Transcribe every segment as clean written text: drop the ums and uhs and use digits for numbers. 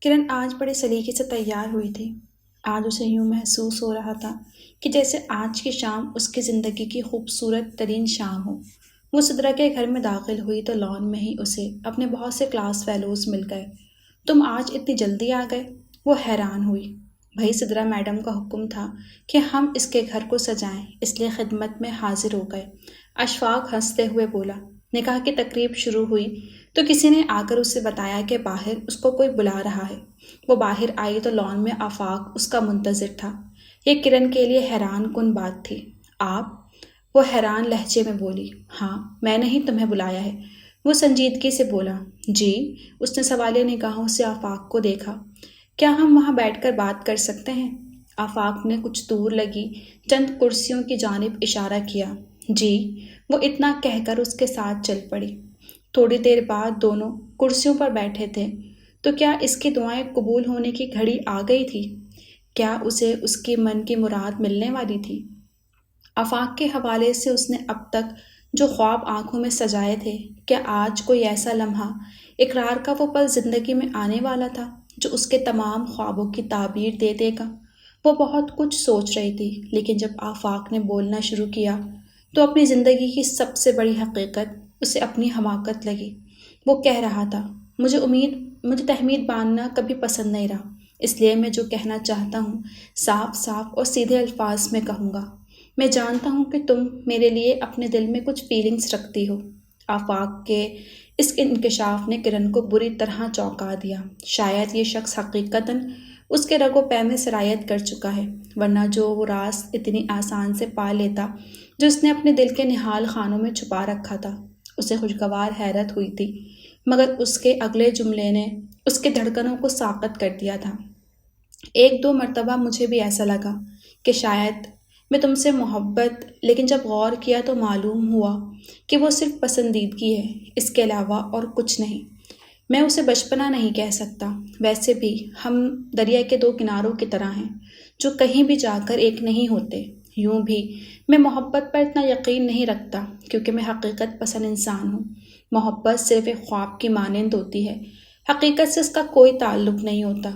کرن آج بڑے سلیقے سے تیار ہوئی تھی۔ آج اسے یوں محسوس ہو رہا تھا کہ جیسے آج کی شام اس کی زندگی کی خوبصورت ترین شام ہو۔ وہ سدرا کے گھر میں داخل ہوئی تو لان میں ہی اسے اپنے بہت سے کلاس فیلوز مل گئے۔ تم آج اتنی جلدی آ گئے؟ وہ حیران ہوئی۔ بھائی سدرا میڈم کا حکم تھا کہ ہم اس کے گھر کو سجائیں، اس لیے خدمت میں حاضر ہو گئے۔ اشفاق ہنستے ہوئے بولا۔ نکاح کی تقریب شروع ہوئی تو کسی نے آ کر اسے بتایا کہ باہر اس کو کوئی بلا رہا ہے۔ وہ باہر آئی تو لان میں آفاق اس کا منتظر تھا۔ یہ کرن کے لیے حیران کن بات تھی۔ آپ؟ وہ حیران لہجے میں بولی۔ ہاں، میں نے ہی تمہیں بلایا ہے۔ وہ سنجیدگی سے بولا۔ جی؟ اس نے سوالیہ نگاہوں سے آفاق کو دیکھا۔ کیا ہم وہاں بیٹھ کر بات کر سکتے ہیں؟ آفاق نے کچھ دور لگی چند کرسیوں کی جانب اشارہ کیا۔ جی؟ وہ اتنا کہہ کر اس کے ساتھ چل پڑی۔ تھوڑی دیر بعد دونوں کرسیوں پر بیٹھے تھے تو کیا اس کی دعائیں قبول ہونے کی گھڑی آ گئی تھی؟ کیا اسے اس کی من کی مراد ملنے والی تھی؟ آفاق کے حوالے سے اس نے اب تک جو خواب آنکھوں میں سجائے تھے، کیا آج کوئی ایسا لمحہ، اقرار کا وہ پل زندگی میں آنے والا تھا جو اس کے تمام خوابوں کی تعبیر دے دے گا؟ وہ بہت کچھ سوچ رہی تھی، لیکن جب آفاق نے بولنا شروع کیا تو اپنی زندگی کی سب سے بڑی حقیقت اسے اپنی حماقت لگی۔ وہ کہہ رہا تھا، مجھے تہمید باندھنا کبھی پسند نہیں رہا، اس لیے میں جو کہنا چاہتا ہوں صاف صاف اور سیدھے الفاظ میں کہوں گا۔ میں جانتا ہوں کہ تم میرے لیے اپنے دل میں کچھ فیلنگز رکھتی ہو۔ آفاق کے اس انکشاف نے کرن کو بری طرح چونکا دیا۔ شاید یہ شخص حقیقتاً اس کے رگ و پے میں سرایت کر چکا ہے، ورنہ جو وہ راز اتنی آسان سے پا لیتا جو اس نے اپنے دل کے نہال خانوں میں چھپا رکھا تھا۔ اسے خوشگوار حیرت ہوئی تھی، مگر اس کے اگلے جملے نے اس کے دھڑکنوں کو ساقط کر دیا تھا۔ ایک دو مرتبہ مجھے بھی ایسا لگا کہ شاید میں تم سے محبت، لیکن جب غور کیا تو معلوم ہوا کہ وہ صرف پسندیدگی ہے، اس کے علاوہ اور کچھ نہیں۔ میں اسے بچپنا نہیں کہہ سکتا، ویسے بھی ہم دریا کے دو کناروں کی طرح ہیں جو کہیں بھی جا کر ایک نہیں ہوتے۔ یوں بھی میں محبت پر اتنا یقین نہیں رکھتا کیونکہ میں حقیقت پسند انسان ہوں۔ محبت صرف ایک خواب کی مانند ہوتی ہے، حقیقت سے اس کا کوئی تعلق نہیں ہوتا۔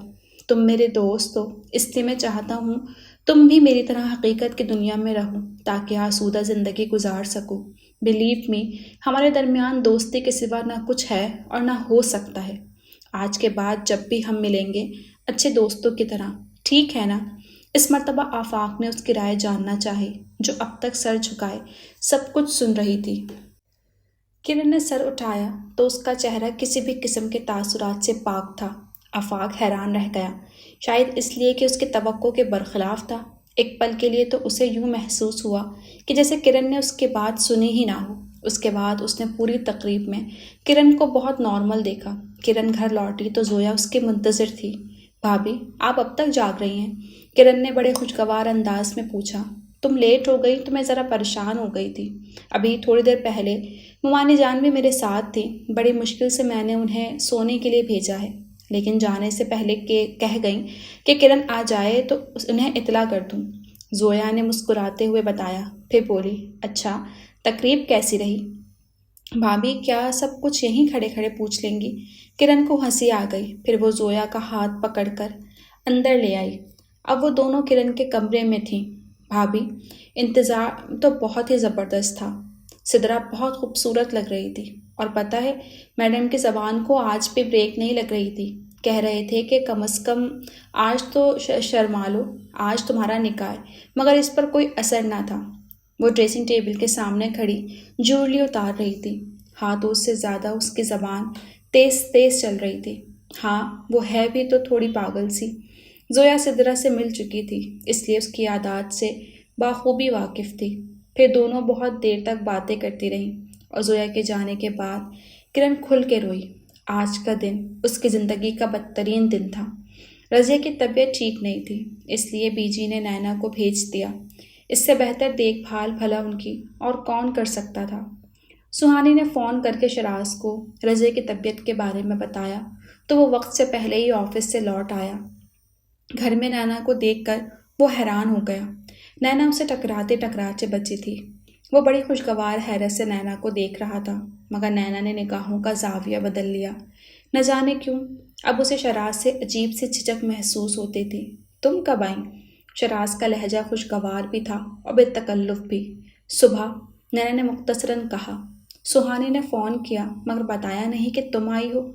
تم میرے دوست ہو، اس لیے میں چاہتا ہوں تم بھی میری طرح حقیقت کی دنیا میں رہو تاکہ آسودہ زندگی گزار سکو۔ بلیو می، ہمارے درمیان دوستی کے سوا نہ کچھ ہے اور نہ ہو سکتا ہے۔ آج کے بعد جب بھی ہم ملیں گے، اچھے دوستوں کی طرح، ٹھیک ہے نا؟ اس مرتبہ آفاق نے اس کی رائے جاننا چاہی، جو اب تک سر جھکائے سب کچھ سن رہی تھی۔ کرن نے سر اٹھایا تو اس کا چہرہ کسی بھی قسم کے تاثرات سے پاک تھا۔ آفاق حیران رہ گیا، شاید اس لیے کہ اس کی توقع کے برخلاف تھا۔ ایک پل کے لیے تو اسے یوں محسوس ہوا کہ جیسے کرن نے اس کی بات سنی ہی نہ ہو۔ اس کے بعد اس نے پوری تقریب میں کرن کو بہت نارمل دیکھا۔ کرن گھر لوٹی تو زویا اس کے منتظر تھی۔ بھابھی، آپ اب تک جاگ رہی ہیں؟ کرن نے بڑے خوشگوار انداز میں پوچھا۔ تم لیٹ ہو گئی تو میں ذرا پریشان ہو گئی تھی۔ ابھی تھوڑی دیر پہلے ممانی جان بھی میرے ساتھ تھی، بڑی مشکل سے میں نے انہیں سونے کے لیے بھیجا ہے، لیکن جانے سے پہلے کہہ گئیں کہ کرن آ جائے تو انہیں اطلاع کر دوں۔ زویا نے مسکراتے ہوئے بتایا، پھر بولی، اچھا، تقریب کیسی رہی؟ بھابھی، کیا سب کچھ یہیں کھڑے کھڑے پوچھ لیں گی؟ کرن کو ہنسی آ گئی، پھر وہ زویا کا ہاتھ پکڑ کر اندر لے آئی۔ اب وہ دونوں کرن کے کمرے میں تھیں۔ بھابھی، انتظار تو بہت ہی زبردست تھا۔ سدرا بہت خوبصورت لگ رہی تھی، اور پتہ ہے میڈم کی زبان کو آج بھی بریک نہیں لگ رہی تھی۔ کہہ رہے تھے کہ کم از کم آج تو شرما لو، آج تمہارا نکاح ہے، مگر اس پر کوئی اثر نہ تھا۔ وہ ڈریسنگ ٹیبل کے سامنے کھڑی جویلری اتار رہی تھی، ہاتھوں سے زیادہ اس کی زبان تیز تیز چل رہی تھی۔ ہاں، وہ ہے بھی تو تھوڑی پاگل سی۔ زویا سدرا سے مل چکی تھی، اس لیے اس کی عادات سے بخوبی واقف تھی۔ پھر دونوں بہت دیر تک باتیں کرتی رہیں، اور زویا کے جانے کے بعد کرن کھل کے روئی۔ آج کا دن اس کی زندگی کا بدترین دن تھا۔ رضیہ کی طبیعت ٹھیک نہیں تھی، اس لیے بی جی نے نینا کو بھیج دیا۔ اس سے بہتر دیکھ بھال بھلا ان کی اور کون کر سکتا تھا؟ سہانی نے فون کر کے شراز کو رضیہ کی طبیعت کے بارے میں بتایا تو وہ وقت سے پہلے ہی آفس سے لوٹ آیا۔ گھر میں نینا کو دیکھ کر وہ حیران ہو گیا۔ نینا اسے ٹکراتے ٹکراتے بچی تھی۔ وہ بڑی خوشگوار حیرت سے نینا کو دیکھ رہا تھا، مگر نینا نے نگاہوں کا زاویہ بدل لیا۔ نہ جانے کیوں اب اسے شراز سے عجیب سی جھجک محسوس ہوتی تھی۔ تم کب آئیں؟ شراز کا لہجہ خوشگوار بھی تھا اور بے تکلف بھی۔ صبح، نینا نے مختصراً کہا۔ سہانی نے فون کیا مگر بتایا نہیں کہ تم آئی ہو۔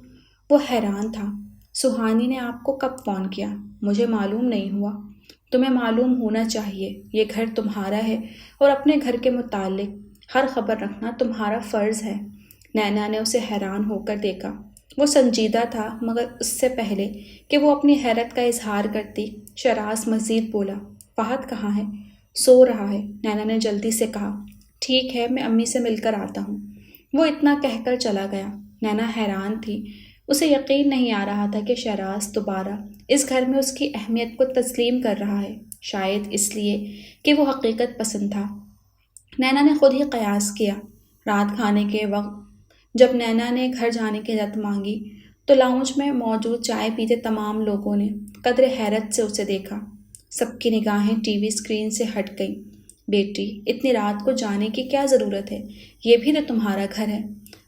وہ حیران تھا۔ سہانی نے آپ کو کب فون کیا؟ مجھے معلوم نہیں ہوا۔ تمہیں معلوم ہونا چاہیے، یہ گھر تمہارا ہے اور اپنے گھر کے متعلق ہر خبر رکھنا تمہارا فرض ہے۔ نینا نے اسے حیران ہو کر دیکھا۔ وہ سنجیدہ تھا مگر اس سے پہلے کہ وہ اپنی حیرت کا اظہار کرتی، شراز مزید بولا۔ فہد کہاں ہے؟ سو رہا ہے، نینا نے جلدی سے کہا۔ ٹھیک ہے، میں امی سے مل کر آتا ہوں۔ وہ اتنا کہہ کر چلا گیا۔ نینا حیران تھی۔ اسے یقین نہیں آ رہا تھا کہ شراز دوبارہ اس گھر میں اس کی اہمیت کو تسلیم کر رہا ہے، شاید اس لیے کہ وہ حقیقت پسند تھا۔ نینا نے خود ہی قیاس کیا۔ رات کھانے کے وقت جب نینا نے گھر جانے کی اجازت مانگی تو لاؤنج میں موجود چائے پیتے تمام لوگوں نے قدر حیرت سے اسے دیکھا۔ سب کی نگاہیں ٹی وی اسکرین سے ہٹ گئیں۔ بیٹی، اتنی رات کو جانے کی کیا ضرورت ہے؟ یہ بھی تو تمہارا گھر ہے۔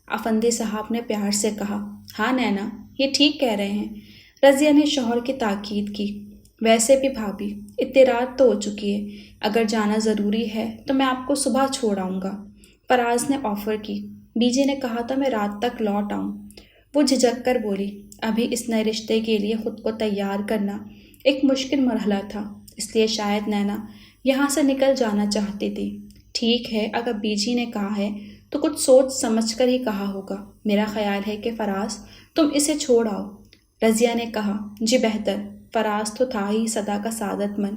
افندی صاحب نے پیار سے کہا۔ ہاں نینا، یہ ٹھیک کہہ رہے ہیں، رضیہ نے شوہر کی تاکید کی۔ ویسے بھی بھابھی، اتنی رات تو ہو چکی ہے، اگر جانا ضروری ہے تو میں آپ کو صبح چھوڑ آؤں گا، فراز نے آفر کی۔ بیجی نے کہا تھا میں رات تک لوٹ آؤں۔ وہ جھجک کر بولی۔ ابھی اس نئے رشتے کے لیے خود کو تیار کرنا ایک مشکل مرحلہ تھا، اس لیے شاید نینا یہاں سے نکل جانا چاہتی تھی۔ ٹھیک ہے، اگر بیجی نے کہا ہے تو کچھ سوچ سمجھ کر ہی کہا ہوگا۔ میرا خیال ہے کہ فراز تم اسے چھوڑ آؤ، رضیہ نے کہا۔ جی بہتر، فراز تو تھا ہی صدا کا سعادت مند۔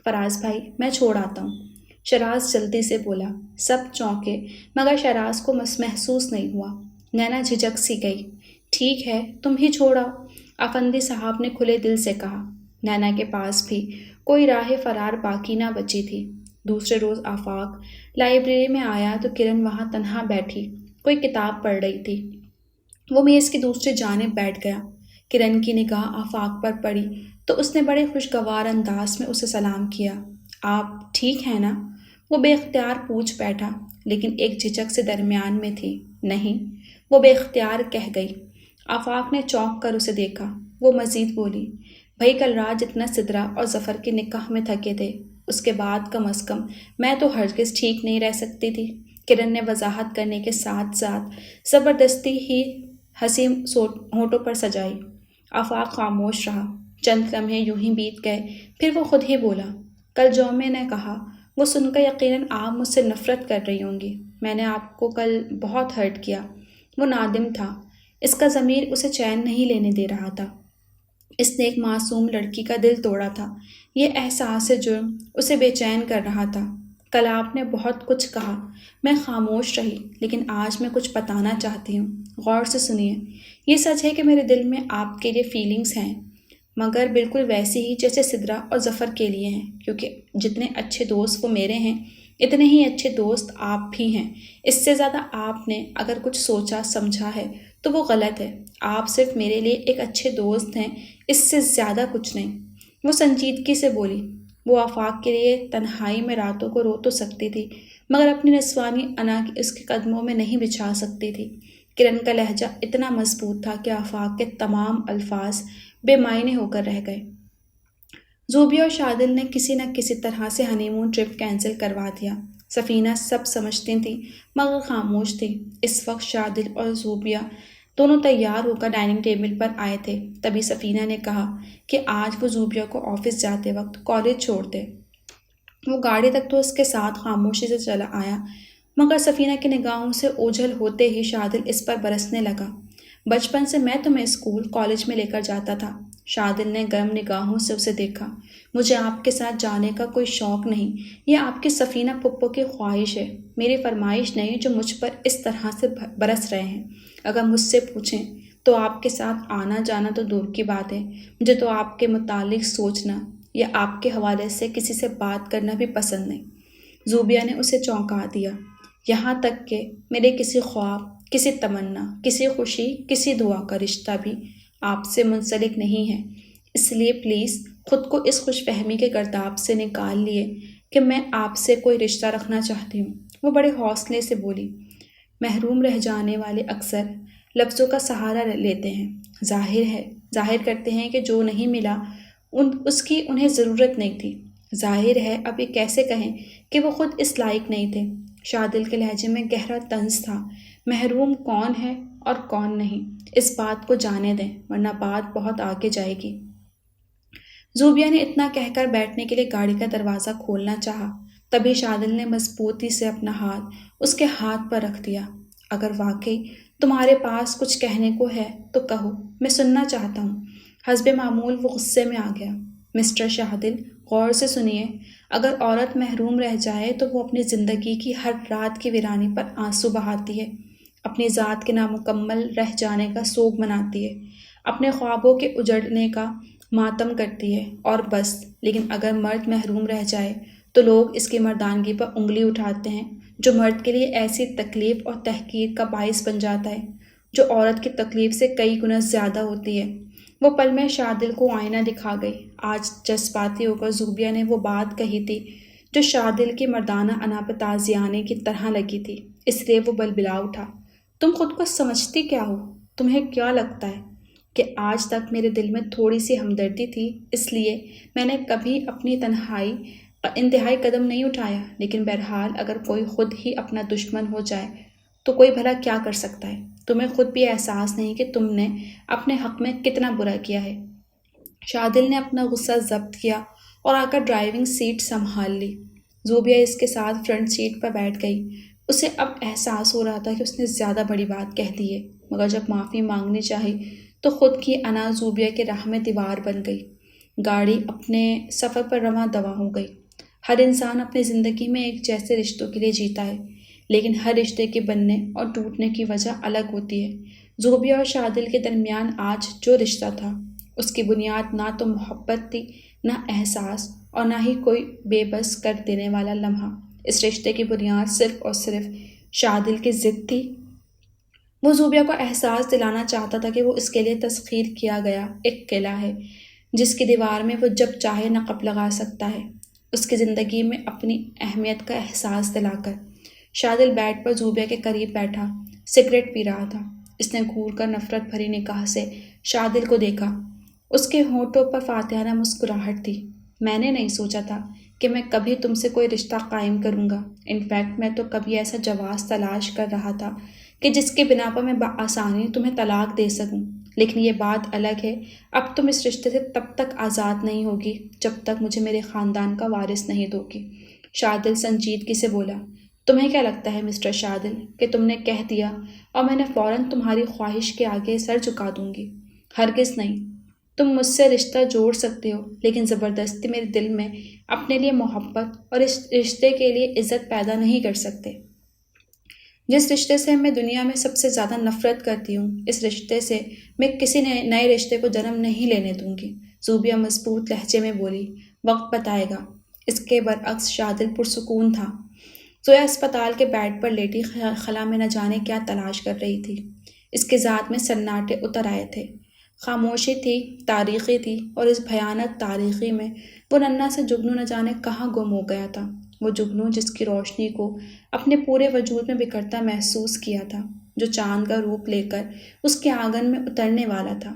فراز بھائی، میں چھوڑ آتا ہوں، شراز جلدی سے بولا۔ سب چونکے مگر شراز کو محسوس نہیں ہوا۔ نینا جھجک سی گئی۔ ٹھیک ہے، تم ہی چھوڑ آؤ، افندی صاحب نے کھلے دل سے کہا۔ نینا کے پاس بھی کوئی راہ فرار باقی نہ بچی تھی۔ دوسرے روز آفاق لائبریری میں آیا تو کرن وہاں تنہا بیٹھی کوئی کتاب پڑھ رہی تھی۔ وہ میز کی دوسری جانب بیٹھ گیا۔ کرن کی نگاہ آفاق پر پڑی تو اس نے بڑے خوشگوار انداز میں اسے سلام کیا۔ آپ ٹھیک ہیں نا؟ وہ بے اختیار پوچھ بیٹھا، لیکن ایک جھجک سے درمیان میں تھی۔ نہیں، وہ بے اختیار کہہ گئی۔ آفاق نے چونک کر اسے دیکھا۔ وہ مزید بولی۔ بھئی کل رات جتنا سدرا اور ظفر کے نکاح میں تھکے تھے، اس کے بعد کم از کم میں تو ہرگز ٹھیک نہیں رہ سکتی تھی۔ کرن نے وضاحت کرنے کے ساتھ ساتھ زبردستی ہی ہنسی ہونٹوں پر سجائی۔ آفاق خاموش رہا۔ چند لمحے یوں ہی بیت گئے، پھر وہ خود ہی بولا۔ کل جو میں نے کہا وہ سن کر یقیناً آپ مجھ سے نفرت کر رہی ہوں گی۔ میں نے آپ کو کل بہت ہرٹ کیا۔ وہ نادم تھا، اس کا ضمیر اسے چین نہیں لینے دے رہا تھا۔ اس نے ایک معصوم لڑکی کا دل توڑا تھا۔ یہ احساس جرم اسے بے چین کر رہا تھا۔ کل آپ نے بہت کچھ کہا، میں خاموش رہی، لیکن آج میں کچھ بتانا چاہتی ہوں، غور سے سنیے۔ یہ سچ ہے کہ میرے دل میں آپ کے لیے فیلنگز ہیں، مگر بالکل ویسی ہی جیسے سدرا اور ظفر کے لیے ہیں، کیونکہ جتنے اچھے دوست وہ میرے ہیں اتنے ہی اچھے دوست آپ بھی ہیں۔ اس سے زیادہ آپ نے اگر کچھ سوچا سمجھا ہے تو وہ غلط ہے۔ آپ صرف میرے لیے ایک اچھے دوست ہیں، اس سے زیادہ کچھ نہیں۔ وہ سنجیدگی سے بولی۔ وہ آفاق کے لیے تنہائی میں راتوں کو رو تو سکتی تھی، مگر اپنی نسوانی انا اس کے قدموں میں نہیں بچھا سکتی تھی۔ کرن کا لہجہ اتنا مضبوط تھا کہ آفاق کے تمام الفاظ بے معنی ہو کر رہ گئے۔ زوبیہ اور شادل نے کسی نہ کسی طرح سے ہنی مون ٹرپ کینسل کروا دیا۔ سفینہ سب سمجھتی تھیں مگر خاموش تھی۔ اس وقت شادل اور زوبیہ دونوں تیار ہو کر ڈائننگ ٹیبل پر آئے تھے۔ تبھی سفینہ نے کہا کہ آج وہ زوبیہ کو آفس جاتے وقت کالج چھوڑ دے۔ وہ گاڑی تک تو اس کے ساتھ خاموشی سے چلا آیا، مگر سفینہ کی نگاہوں سے اوجھل ہوتے ہی شادل اس پر برسنے لگا۔ بچپن سے میں تمہیں اسکول کالج میں لے کر جاتا تھا۔ شادل نے گرم نگاہوں سے اسے دیکھا۔ مجھے آپ کے ساتھ جانے کا کوئی شوق نہیں، یہ آپ کی سفینہ پھپھو کی خواہش ہے، میری فرمائش نہیں جو مجھ پر اس طرح سے برس رہے ہیں۔ اگر مجھ سے پوچھیں تو آپ کے ساتھ آنا جانا تو دور کی بات ہے، مجھے تو آپ کے متعلق سوچنا یا آپ کے حوالے سے کسی سے بات کرنا بھی پسند نہیں۔ زوبیہ نے اسے چونکا دیا۔ یہاں تک کہ میرے کسی خواب، کسی تمنا، کسی خوشی، کسی دعا کا رشتہ بھی آپ سے منسلک نہیں ہے، اس لیے پلیز خود کو اس خوش فہمی کے گرداب سے نکال لیے کہ میں آپ سے کوئی رشتہ رکھنا چاہتی ہوں۔ وہ بڑے حوصلے سے بولی۔ محروم رہ جانے والے اکثر لفظوں کا سہارا لیتے ہیں، ظاہر کرتے ہیں کہ جو نہیں ملا اس کی انہیں ضرورت نہیں تھی۔ ظاہر ہے اب یہ کیسے کہیں کہ وہ خود اس لائق نہیں تھے۔ شادل کے لہجے میں گہرا طنز تھا۔ محروم کون ہے اور کون نہیں، اس بات کو جانے دیں ورنہ بات بہت آگے جائے گی۔ زوبیہ نے اتنا کہہ کر بیٹھنے کے لیے گاڑی کا دروازہ کھولنا چاہا، تبھی شادل نے مضبوطی سے اپنا ہاتھ اس کے ہاتھ پر رکھ دیا۔ اگر واقعی تمہارے پاس کچھ کہنے کو ہے تو کہو، میں سننا چاہتا ہوں۔ حسب معمول وہ غصے میں آ گیا۔ مسٹر شادل، غور سے سنیے، اگر عورت محروم رہ جائے تو وہ اپنی زندگی کی ہر رات کی ویرانی پر آنسو بہاتی ہے، اپنی ذات کے نامکمل رہ جانے کا سوگ مناتی ہے، اپنے خوابوں کے اجڑنے کا ماتم کرتی ہے اور بس۔ لیکن اگر مرد محروم رہ جائے تو لوگ اس کی مردانگی پر انگلی اٹھاتے ہیں، جو مرد کے لیے ایسی تکلیف اور تحقیر کا باعث بن جاتا ہے جو عورت کی تکلیف سے کئی گنا زیادہ ہوتی ہے۔ وہ پل میں شادل کو آئینہ دکھا گئی۔ آج جذباتی ہو کر زوبیہ نے وہ بات کہی تھی جو شادل کی مردانہ انا پہ تازیانے کی طرح لگی تھی، اس لیے وہ بلبلا اٹھا۔ تم خود کو سمجھتی کیا ہو؟ تمہیں کیا لگتا ہے کہ آج تک میرے دل میں تھوڑی سی ہمدردی تھی، اس لیے میں نے کبھی اپنی انتہائی قدم نہیں اٹھایا؟ لیکن بہرحال اگر کوئی خود ہی اپنا دشمن ہو جائے تو کوئی بھلا کیا کر سکتا ہے؟ تمہیں خود بھی احساس نہیں کہ تم نے اپنے حق میں کتنا برا کیا ہے؟ شادل نے اپنا غصہ ضبط کیا اور آ کر ڈرائیونگ سیٹ سنبھال لی۔ زوبیہ اس کے ساتھ فرنٹ سیٹ پر بیٹھ گئی۔ اسے اب احساس ہو رہا تھا کہ اس نے زیادہ بڑی بات کہہ دی ہے، مگر جب معافی مانگنی چاہی تو خود کی انا زوبیہ کے راہ میں دیوار بن گئی۔ گاڑی اپنے سفر پر رواں دواں ہو گئی۔ ہر انسان اپنی زندگی میں ایک جیسے رشتوں کے لیے جیتا ہے، لیکن ہر رشتے کے بننے اور ٹوٹنے کی وجہ الگ ہوتی ہے۔ زوبیہ اور شادل کے درمیان آج جو رشتہ تھا، اس کی بنیاد نہ تو محبت تھی، نہ احساس، اور نہ ہی کوئی بے بس کر دینے والا لمحہ۔ اس رشتے کی بنیاد صرف اور صرف شادل کی ضد تھی۔ وہ زوبیہ کو احساس دلانا چاہتا تھا کہ وہ اس کے لیے تسخیر کیا گیا ایک قلعہ ہے جس کی دیوار میں وہ جب چاہے نقب لگا سکتا ہے، اس کی زندگی میں اپنی اہمیت کا احساس دلا کر۔ شادل بیڈ پر زوبیہ کے قریب بیٹھا سگریٹ پی رہا تھا۔ اس نے گھور کر نفرت بھری نگاہ سے شادل کو دیکھا۔ اس کے ہونٹوں پر فاتحانہ مسکراہٹ تھی۔ میں نے نہیں سوچا تھا کہ میں کبھی تم سے کوئی رشتہ قائم کروں گا۔ انفیکٹ میں تو کبھی ایسا جواز تلاش کر رہا تھا کہ جس کے بنا پر میں بآسانی تمہیں طلاق دے سکوں، لیکن یہ بات الگ ہے، اب تم اس رشتے سے تب تک آزاد نہیں ہوگی جب تک مجھے میرے خاندان کا وارث نہیں دوگی۔ شادل سنجیدگی سے بولا، تمہیں کیا لگتا ہے مسٹر شادل کہ تم نے کہہ دیا اور میں نے فوراً تمہاری خواہش کے آگے سر جھکا دوں گی؟ ہرگز نہیں۔ تم مجھ سے رشتہ جوڑ سکتے ہو، لیکن زبردستی میرے دل میں اپنے لیے محبت اور اس رشتے کے لیے عزت پیدا نہیں کر سکتے۔ جس رشتے سے میں دنیا میں سب سے زیادہ نفرت کرتی ہوں، اس رشتے سے میں کسی نئے رشتے کو جنم نہیں لینے دوں گی۔ زوبیہ مضبوط لہجے میں بولی، وقت بتائے گا۔ اس کے برعکس شادل پرسکون تھا۔ زویا اسپتال کے بیڈ پر لیٹی خلا میں نہ جانے کیا تلاش کر رہی تھی۔ اس کے ذات میں سناٹے اتر آئے تھے۔ خاموشی تھی، تاریخی تھی، اور اس بھیانک تاریخی میں وہ ننھا سے جگنو نہ جانے کہاں گم ہو گیا تھا۔ وہ جگنو جس کی روشنی کو اپنے پورے وجود میں بکھرتا محسوس کیا تھا، جو چاند کا روپ لے کر اس کے آنگن میں اترنے والا تھا۔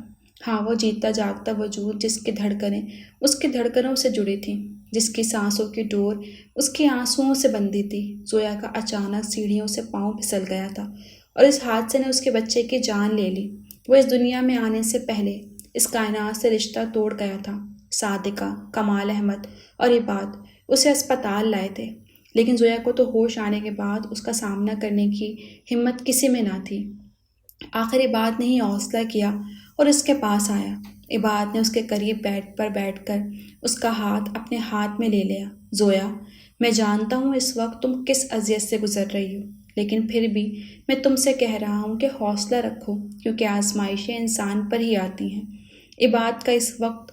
ہاں، وہ جیتا جاگتا وجود جس کی دھڑکنیں اس کی دھڑکنوں سے جڑی تھیں، جس کی سانسوں کی ڈور اس کی آنسوؤں سے بندھی تھی۔ زویا کا اچانک سیڑھیوں سے پاؤں پھسل گیا تھا اور اس حادثے نے اس کے بچے کی جان لے لی۔ وہ اس دنیا میں آنے سے پہلے اس کائنات سے رشتہ توڑ گیا تھا۔ صادقہ، کمال احمد اور عباد اسے اسپتال لائے تھے، لیکن زویا کو تو ہوش آنے کے بعد اس کا سامنا کرنے کی ہمت کسی میں نہ تھی۔ آخر عباد نے ہی حوصلہ کیا اور اس کے پاس آیا۔ عباد نے اس کے قریب بیڈ پر بیٹھ کر اس کا ہاتھ اپنے ہاتھ میں لے لیا۔ زویا، میں جانتا ہوں اس وقت تم کس اذیت سے گزر رہی ہو، لیکن پھر بھی میں تم سے کہہ رہا ہوں کہ حوصلہ رکھو، کیونکہ آزمائشیں انسان پر ہی آتی ہیں۔ عباد کا اس وقت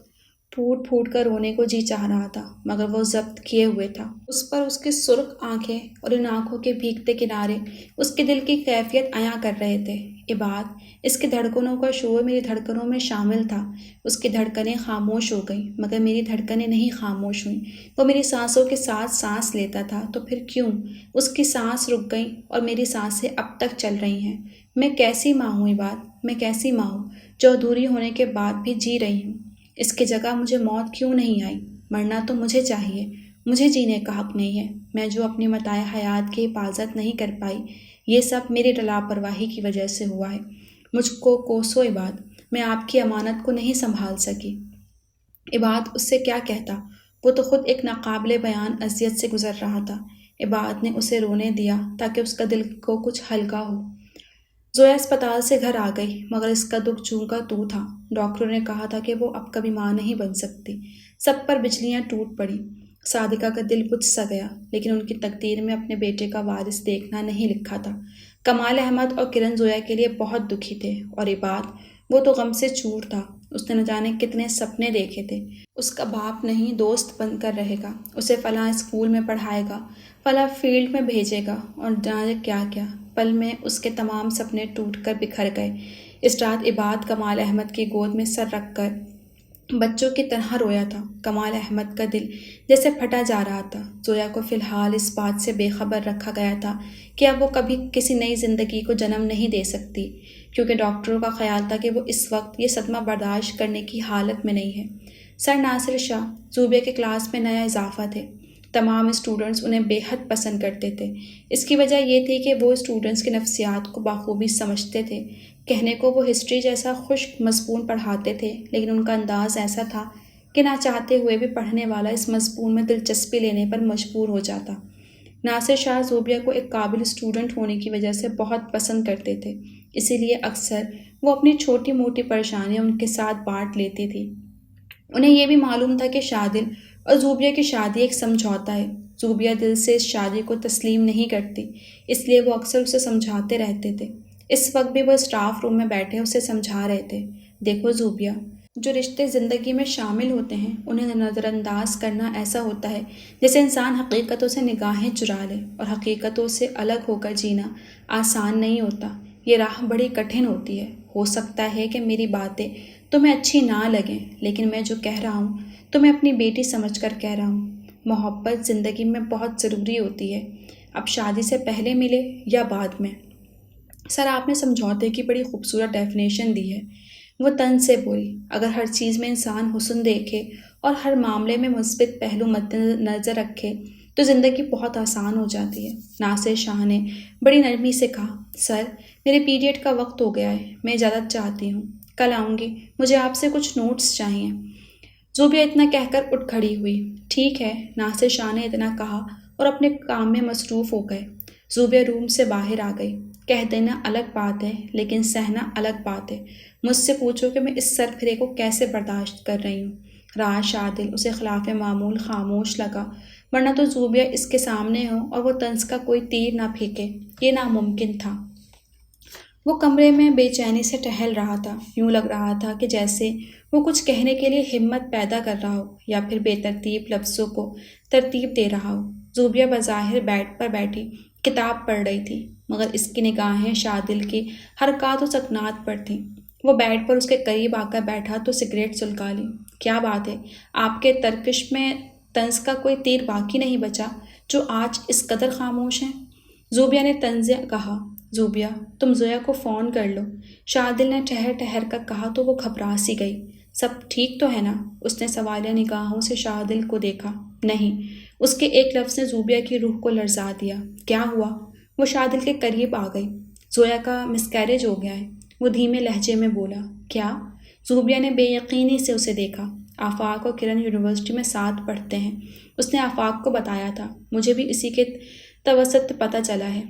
پھوٹ پھوٹ کر رونے کو جی چاہ رہا تھا، مگر وہ ضبط کیے ہوئے تھا۔ اس پر اس کی سرخ آنکھیں اور ان آنکھوں کے بھیگتے کنارے اس کے دل کی کیفیت عیاں کر رہے تھے۔ عباد، اس کی دھڑکنوں کا شور میری دھڑکنوں میں شامل تھا۔ اس کی دھڑکنیں خاموش ہو گئیں، مگر میری دھڑکنیں نہیں خاموش ہوئیں۔ وہ میری سانسوں کے ساتھ سانس لیتا تھا، تو پھر کیوں اس کی سانس رک گئیں اور میری سانسیں اب تک چل رہی ہیں؟ میں کیسی ماں ہوں عباد؟ میں کیسی ماں ہوں جو ادھوری ہونے کے بعد بھی جی رہی ہوں؟ اس کی جگہ مجھے موت کیوں نہیں آئی؟ مرنا تو مجھے چاہیے، مجھے جینے کا حق نہیں ہے۔ میں جو اپنی متاع حیات کی حفاظت نہیں کر پائی، یہ سب میری لاپرواہی کی وجہ سے ہوا ہے۔ مجھ کو کوسو عباد، میں آپ کی امانت کو نہیں سنبھال سکی۔ عباد اس سے کیا کہتا، وہ تو خود ایک ناقابل بیان اذیت سے گزر رہا تھا۔ عباد نے اسے رونے دیا تاکہ اس کا دل کو کچھ ہلکا ہو۔ زویا اسپتال سے گھر آ گئی، مگر اس کا دکھ چوں کا تو تھا۔ ڈاکٹروں نے کہا تھا کہ وہ اب کبھی ماں نہیں بن سکتی۔ سب پر بجلیاں ٹوٹ پڑیں۔ صادقہ کا دل بجھ سا گیا، لیکن ان کی تقدیر میں اپنے بیٹے کا وارث دیکھنا نہیں لکھا تھا۔ کمال احمد اور کرن زویا کے لیے بہت دکھی تھے، اور عباد، وہ تو غم سے چور تھا۔ اس نے نہ جانے کتنے سپنے دیکھے تھے۔ اس کا باپ نہیں دوست بن کر رہے گا، اسے فلاں اسکول میں پڑھائے گا، فلاں فیلڈ میں بھیجے گا، اور جانے کیا کیا۔ پل میں اس کے تمام سپنے ٹوٹ کر بکھر گئے۔ اس رات عباد کمال احمد کی گود میں سر رکھ کر بچوں کی طرح رویا تھا۔ کمال احمد کا دل جیسے پھٹا جا رہا تھا۔ زویا کو فی الحال اس بات سے بے خبر رکھا گیا تھا کہ اب وہ کبھی کسی نئی زندگی کو جنم نہیں دے سکتی، کیونکہ ڈاکٹروں کا خیال تھا کہ وہ اس وقت یہ صدمہ برداشت کرنے کی حالت میں نہیں ہے۔ سر ناصر شاہ زوبیہ کے کلاس میں نیا اضافہ تھے۔ تمام اسٹوڈنٹس انہیں بے حد پسند کرتے تھے۔ اس کی وجہ یہ تھی کہ وہ اسٹوڈنٹس کی نفسیات کو بخوبی سمجھتے تھے۔ کہنے کو وہ ہسٹری جیسا خشک مضمون پڑھاتے تھے، لیکن ان کا انداز ایسا تھا کہ نہ چاہتے ہوئے بھی پڑھنے والا اس مضمون میں دلچسپی لینے پر مجبور ہو جاتا۔ ناصر شاہ زوبیہ کو ایک قابل اسٹوڈنٹ ہونے کی وجہ سے بہت پسند کرتے تھے، اسی لیے اکثر وہ اپنی چھوٹی موٹی پریشانیاں ان کے ساتھ بانٹ لیتی تھی۔ انہیں یہ بھی معلوم تھا کہ شادل اور زوبیہ کی شادی ایک سمجھوتا ہے۔ زوبیہ دل سے اس شادی کو تسلیم نہیں کرتی، اس لیے وہ اکثر اسے سمجھاتے رہتے تھے۔ اس وقت بھی وہ اسٹاف روم میں بیٹھے اسے سمجھا رہے تھے۔ دیکھو زوبیہ، جو رشتے زندگی میں شامل ہوتے ہیں انہیں نظر انداز کرنا ایسا ہوتا ہے جیسے انسان حقیقتوں سے نگاہیں چرا لے، اور حقیقتوں سے الگ ہو کر جینا آسان نہیں ہوتا۔ یہ راہ بڑی کٹھن ہوتی ہے۔ ہو سکتا ہے کہ میری باتیں تمہیں اچھی نہ لگیں، لیکن میں جو کہہ رہا ہوں تمہیں اپنی بیٹی سمجھ کر کہہ رہا ہوں۔ محبت زندگی میں بہت ضروری ہوتی ہے، اب شادی سے پہلے ملے یا بعد میں۔ سر، آپ نے سمجھوتے کی بڑی خوبصورت ڈیفینیشن دی ہے، وہ طنز سے بولی۔ اگر ہر چیز میں انسان حسن دیکھے اور ہر معاملے میں مثبت پہلو مد نظر رکھے تو زندگی بہت آسان ہو جاتی ہے۔ ناصر شاہ نے بڑی نرمی سے کہا، سر، میرے پیریڈ کا وقت ہو گیا ہے، میں اجازت چاہتی ہوں، کل آؤں گی، مجھے آپ سے کچھ نوٹس چاہیے۔ زوبیہ اتنا کہہ کر اٹھ کھڑی ہوئی۔ ٹھیک ہے، ناصر شاہ نے اتنا کہا اور اپنے کام میں مصروف ہو گئے۔ زوبیہ روم سے باہر آ گئی۔ کہہ دینا الگ بات ہے، لیکن سہنا الگ بات ہے۔ مجھ سے پوچھو کہ میں اس سرپھرے کو کیسے برداشت کر رہی ہوں۔ راز شادل اسے خلاف معمول خاموش لگا، ورنہ تو زوبیہ اس کے سامنے ہو اور وہ طنز کا کوئی تیر نہ پھینکے، یہ ناممکن تھا۔ وہ کمرے میں بے چینی سے ٹہل رہا تھا، یوں لگ رہا تھا کہ جیسے وہ کچھ کہنے کے لیے ہمت پیدا کر رہا ہو یا پھر بے ترتیب لفظوں کو ترتیب دے رہا ہو۔ زوبیہ بظاہر بیڈ پر بیٹھی کتاب پڑھ رہی تھی، مگر اس کی نگاہیں شادل کی حرکات و سکنات پر تھیں۔ وہ بیڈ پر اس کے قریب آ کر بیٹھا تو سگریٹ سلگا لی۔ کیا بات ہے، آپ کے ترکش میں طنز کا کوئی تیر باقی نہیں بچا جو آج اس قدر خاموش ہیں؟ زوبیہ نے طنزیں کہا۔ زوبیہ، تم زویا کو فون کر لو، شادل نے ٹھہر ٹھہر کر کہا تو وہ گھبرا سی گئی۔ سب ٹھیک تو ہے نا؟ اس نے سوالیہ نگاہوں سے شادل کو دیکھا۔ نہیں، اس کے ایک لفظ نے زوبیہ کی روح کو لرزا دیا۔ کیا ہوا؟ وہ شادل کے قریب آ گئی۔ زویا کا مسکیریج ہو گیا ہے، وہ دھیمے لہجے میں بولا۔ کیا؟ زوبیہ نے بے یقینی سے اسے دیکھا۔ آفاق اور کرن یونیورسٹی میں ساتھ پڑھتے ہیں، اس نے آفاق کو بتایا تھا، مجھے بھی اسی کے توسط پتہ چلا ہے۔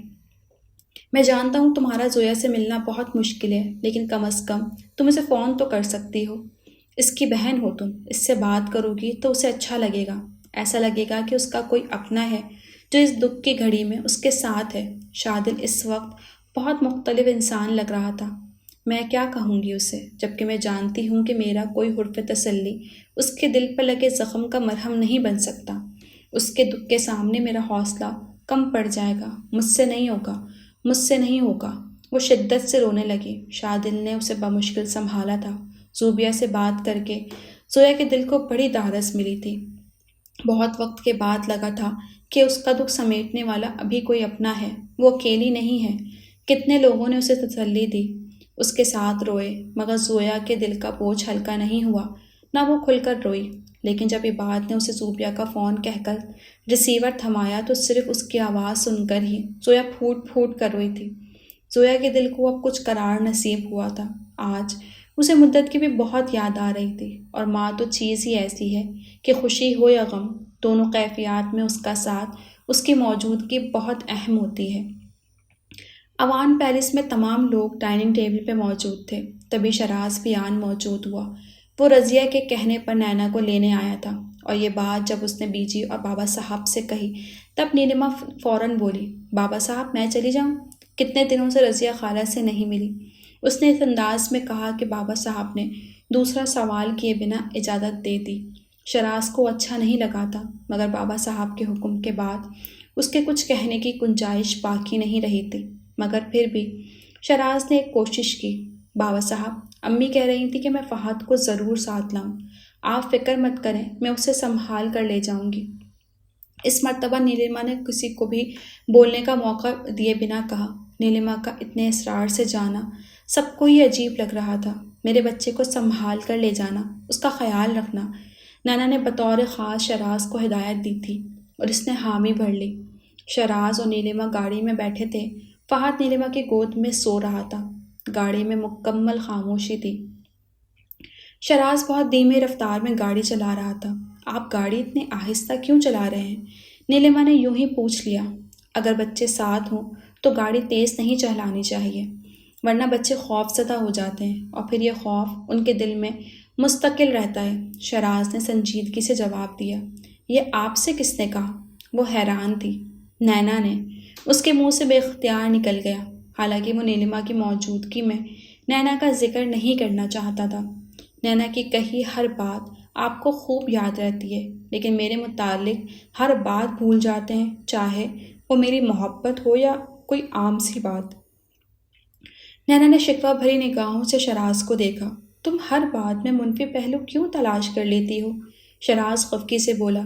میں جانتا ہوں تمہارا زویا سے ملنا بہت مشکل ہے، لیکن کم از کم تم اسے فون تو کر سکتی ہو۔ اس کی بہن ہو تم، اس سے بات کرو گی تو اسے اچھا لگے گا، ایسا لگے گا کہ اس کا کوئی اپنا ہے جو اس دکھ کی گھڑی میں اس کے ساتھ ہے۔ شادل اس وقت بہت مختلف انسان لگ رہا تھا۔ میں کیا کہوں گی اسے، جبکہ میں جانتی ہوں کہ میرا کوئی حرف تسلی اس کے دل پر لگے زخم کا مرہم نہیں بن سکتا۔ اس کے دکھ کے سامنے میرا حوصلہ کم پڑ جائے گا، مجھ سے نہیں ہوگا، مجھ سے نہیں ہوگا۔ وہ شدت سے رونے لگی۔ شادل نے اسے بمشکل سنبھالا تھا۔ زوبیہ سے بات کر کے زویا کے دل کو بڑی دھارس ملی تھی۔ بہت وقت کے بعد لگا تھا کہ اس کا دکھ سمیٹنے والا ابھی کوئی اپنا ہے، وہ اکیلی نہیں ہے۔ کتنے لوگوں نے اسے تسلی دی، اس کے ساتھ روئے، مگر زویا کے دل کا بوجھ ہلکا نہیں ہوا، نہ وہ کھل کر روئی۔ لیکن جب عباد نے اسے زوبیا کا فون کہہ کر ریسیور تھمایا تو صرف اس کی آواز سن کر ہی زویا پھوٹ پھوٹ کر روئی تھی۔ زویا کے دل کو اب کچھ قرار نصیب ہوا تھا۔ آج اسے مدت کی بھی بہت یاد آ رہی تھی، اور ماں تو چیز ہی ایسی ہے کہ خوشی ہو یا غم، دونوں کیفیات میں اس کا ساتھ، اس کی موجودگی بہت اہم ہوتی ہے۔ اوان پیلس میں تمام لوگ ڈائننگ ٹیبل پہ موجود تھے، تبھی شراز بھی آن موجود ہوا۔ وہ رضیہ کے کہنے پر نینا کو لینے آیا تھا، اور یہ بات جب اس نے بیجی اور بابا صاحب سے کہی تب نیلما فوراً بولی، بابا صاحب میں چلی جاؤں؟ کتنے دنوں سے رضیہ خالہ سے نہیں ملی۔ اس نے اس انداز میں کہا کہ بابا صاحب نے دوسرا سوال کیے بنا اجازت دے دی۔ شراز کو اچھا نہیں لگا تھا، مگر بابا صاحب کے حکم کے بعد اس کے کچھ کہنے کی گنجائش باقی نہیں رہی تھی۔ مگر پھر بھی شراز نے ایک کوشش کی، بابا صاحب، امی کہہ رہی تھی کہ میں فہد کو ضرور ساتھ لاؤں۔ آپ فکر مت کریں، میں اسے سنبھال کر لے جاؤں گی۔ اس مرتبہ نیلما نے کسی کو بھی بولنے کا موقع دیے بنا کہا۔ نیلما کا اتنے اصرار سے جانا سب کو ہی عجیب لگ رہا تھا۔ میرے بچے کو سنبھال کر لے جانا، اس کا خیال رکھنا، نینا نے بطور خاص شراز کو ہدایت دی تھی، اور اس نے حامی بھر لی۔ شراز اور نیلما گاڑی میں بیٹھے تھے۔ فہد نیلما کی گود میں سو رہا تھا۔ گاڑی میں مکمل خاموشی تھی۔ شراز بہت دھیمی رفتار میں گاڑی چلا رہا تھا۔ آپ گاڑی اتنی آہستہ کیوں چلا رہے ہیں؟ نیلما نے یوں ہی پوچھ لیا۔ اگر بچے ساتھ ہوں تو گاڑی تیز نہیں چلانی چاہیے، ورنہ بچے خوف زدہ ہو جاتے ہیں، اور پھر یہ خوف ان کے دل میں مستقل رہتا ہے۔ شراز نے سنجیدگی سے جواب دیا۔ یہ آپ سے کس نے کہا؟ وہ حیران تھی۔ نینا نے۔ اس کے منہ سے بے اختیار نکل گیا، حالانکہ وہ نیلما کی موجودگی میں نینا کا ذکر نہیں کرنا چاہتا تھا۔ نینا کی کہی ہر بات آپ کو خوب یاد رہتی ہے، لیکن میرے متعلق ہر بات بھول جاتے ہیں، چاہے وہ میری محبت ہو یا کوئی عام سی بات۔ نینا نے شکوہ بھری نگاہوں سے شراز کو دیکھا۔ تم ہر بات میں منفی پہلو کیوں تلاش کر لیتی ہو؟ شراز خفگی سے بولا۔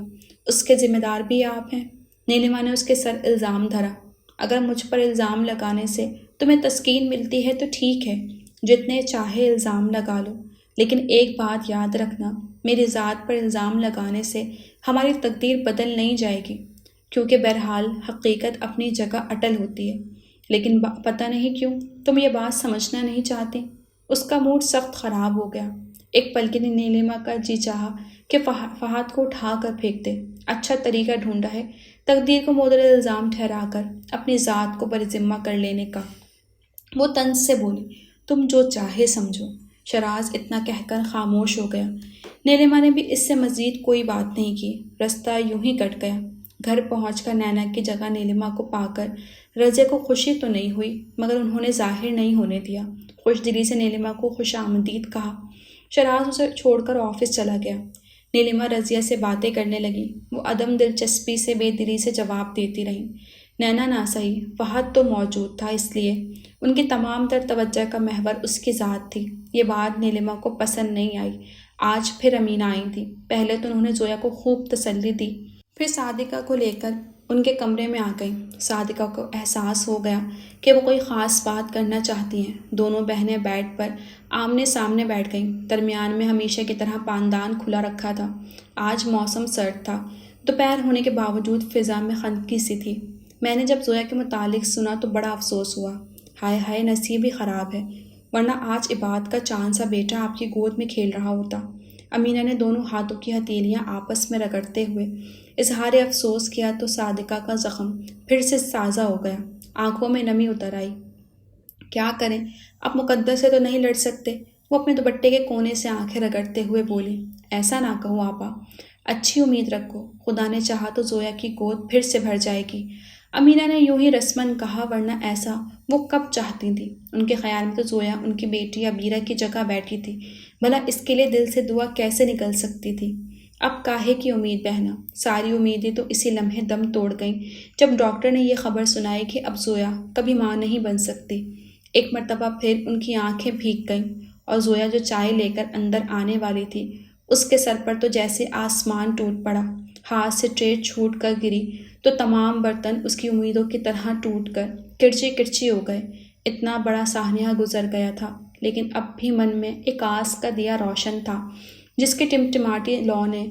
اس کے ذمہ دار بھی آپ ہیں۔ نیلما نے اس کے سر الزام دھرا۔ اگر مجھ پر الزام لگانے سے تمہیں تسکین ملتی ہے تو ٹھیک ہے، جتنے چاہے الزام لگا لو، لیکن ایک بات یاد رکھنا، میری ذات پر الزام لگانے سے ہماری تقدیر بدل نہیں جائے گی، کیونکہ بہرحال حقیقت اپنی جگہ اٹل ہوتی ہے، لیکن پتہ نہیں کیوں تم یہ بات سمجھنا نہیں چاہتی۔ اس کا موڈ سخت خراب ہو گیا۔ ایک پل کے لیے نیلما کا جی چاہا کہ فہد کو اٹھا کر پھینک دے۔ اچھا طریقہ ڈھونڈا ہے تقدیر کو مورد الزام ٹھہرا کر اپنی ذات کو بر ذمہ کر لینے کا۔ وہ طنز سے بولی، تم جو چاہے سمجھو۔ شراز اتنا کہہ کر خاموش ہو گیا۔ نیلما نے بھی اس سے مزید کوئی بات نہیں کی۔ رستہ یوں ہی کٹ گیا۔ گھر پہنچ کر نینا کی جگہ نیلما کو پا کر رضیہ کو خوشی تو نہیں ہوئی، مگر انہوں نے ظاہر نہیں ہونے دیا۔ خوش دلی سے نیلما کو خوش آمدید کہا۔ شراز اسے چھوڑ کر آفس چلا گیا۔ نیلما رضیہ سے باتیں کرنے لگی۔ وہ عدم دلچسپی سے بے دلی سے جواب دیتی رہیں۔ نینا نہ سہی، فہد تو موجود تھا، اس لیے ان کی تمام تر توجہ کا محور اس کی ذات تھی۔ یہ بات نیلما کو پسند نہیں آئی۔ آج پھر امینہ آئی تھی۔ پہلے تو انہوں نے زویا کو خوب تسلی دی، پھر صادقہ کو لے کر ان کے کمرے میں آ گئیں۔ صادقہ کو احساس ہو گیا کہ وہ کوئی خاص بات کرنا چاہتی ہیں۔ دونوں بہنیں بیڈ پر آمنے سامنے بیٹھ گئیں۔ درمیان میں ہمیشہ کی طرح پاندان کھلا رکھا تھا۔ آج موسم سرد تھا، دوپہر ہونے کے باوجود فضا میں خنکی سی تھی۔ میں نے جب زویا کے متعلق سنا تو بڑا افسوس ہوا۔ ہائے ہائے، نصیب ہی خراب ہے، ورنہ آج عباد کا چاند سا بیٹا آپ کی گود میں کھیل رہا ہوتا۔ امینہ نے دونوں ہاتھوں کی ہتھیلیاں آپس میں رگڑتے ہوئے اظہار افسوس کیا تو صادقہ کا زخم پھر سے تازہ ہو گیا۔ آنکھوں میں نمی اتر آئی۔ کیا کریں، اب مقدر سے تو نہیں لڑ سکتے۔ وہ اپنے دوپٹے کے کونے سے آنکھیں رگڑتے ہوئے بولی، ایسا نہ کہو آپا، اچھی امید رکھو، خدا نے چاہا تو زویا کی گود پھر سے بھر جائے گی۔ امینہ نے یوں ہی رسماً کہا، ورنہ ایسا وہ کب چاہتی تھیں۔ ان کے خیال میں تو زویا ان کی بیٹی عبیرہ کی جگہ بیٹھی تھی، بھلا اس کے لیے دل سے دعا کیسے نکل سکتی تھی۔ اب کاہے کی امید بہنا، ساری امیدیں تو اسی لمحے دم توڑ گئیں جب ڈاکٹر نے یہ خبر سنائی کہ اب زویا کبھی ماں نہیں بن سکتی۔ ایک مرتبہ پھر ان کی آنکھیں بھیگ گئیں، اور زویا جو چائے لے کر اندر آنے والی تھی، اس کے سر پر تو جیسے آسمان ٹوٹ پڑا۔ ہاتھ سے ٹرے چھوٹ کر گری تو تمام برتن اس کی امیدوں کی طرح ٹوٹ کر کرچی کرچی ہو گئے۔ اتنا بڑا سانحہ گزر گیا تھا، لیکن اب بھی من میں ایک آس کا دیا روشن تھا، جس کی ٹمٹماتی لو نے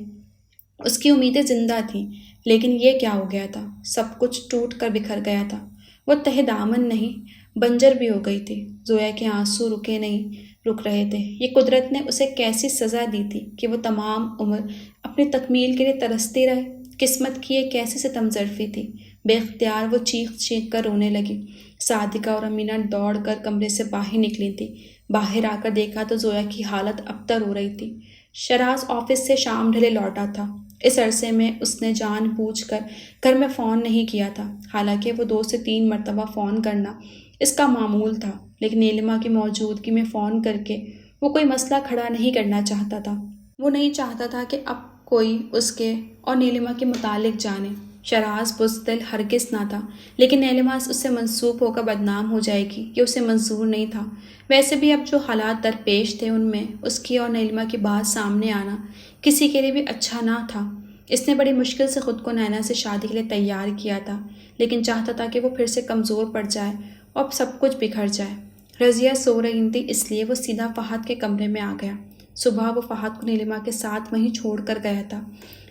اس کی امیدیں زندہ تھیں۔ لیکن یہ کیا ہو گیا تھا؟ سب کچھ ٹوٹ کر بکھر گیا تھا۔ وہ تہ دامن نہیں، بنجر بھی ہو گئی تھی۔ زویا کے آنسو رک رہے تھے۔ یہ قدرت نے اسے کیسی سزا دی تھی کہ وہ تمام عمر اپنی تکمیل کے لیے ترستی رہے۔ قسمت کی یہ کیسی ستم ظرفی تھی۔ بے اختیار وہ چیخ چیخ کر رونے لگی۔ صادقہ اور امینہ دوڑ کر کمرے سے باہر نکلی تھی۔ باہر آ کر دیکھا تو زویا کی حالت ابتر ہو رہی تھی۔ شراز آفس سے شام ڈھلے لوٹا تھا۔ اس عرصے میں اس نے جان بوجھ کر گھر میں فون نہیں کیا تھا، حالانکہ وہ 2 سے 3 مرتبہ فون کرنا اس کا معمول تھا، لیکن نیلما کی موجودگی میں فون کر کے وہ کوئی مسئلہ کھڑا نہیں کرنا چاہتا تھا۔ وہ نہیں چاہتا تھا کہ اب کوئی اس کے اور نیلما کے متعلق جانے۔ شراز بزدل ہرگز نہ تھا، لیکن نیلما اس سے منسوب ہو کر بدنام ہو جائے گی یہ اسے منظور نہیں تھا۔ ویسے بھی اب جو حالات درپیش تھے ان میں اس کی اور نیلما کی بات سامنے آنا کسی کے لیے بھی اچھا نہ تھا۔ اس نے بڑی مشکل سے خود کو نینا سے شادی کے لیے تیار کیا تھا، لیکن چاہتا تھا کہ وہ پھر سے کمزور پڑ جائے اور سب کچھ بکھر جائے۔ رضیہ سو رہی تھی، اس لیے وہ سیدھا فہد کے کمرے میں آ گیا۔ صبح وہ فہد کو نیلما کے ساتھ وہیں چھوڑ کر گیا تھا۔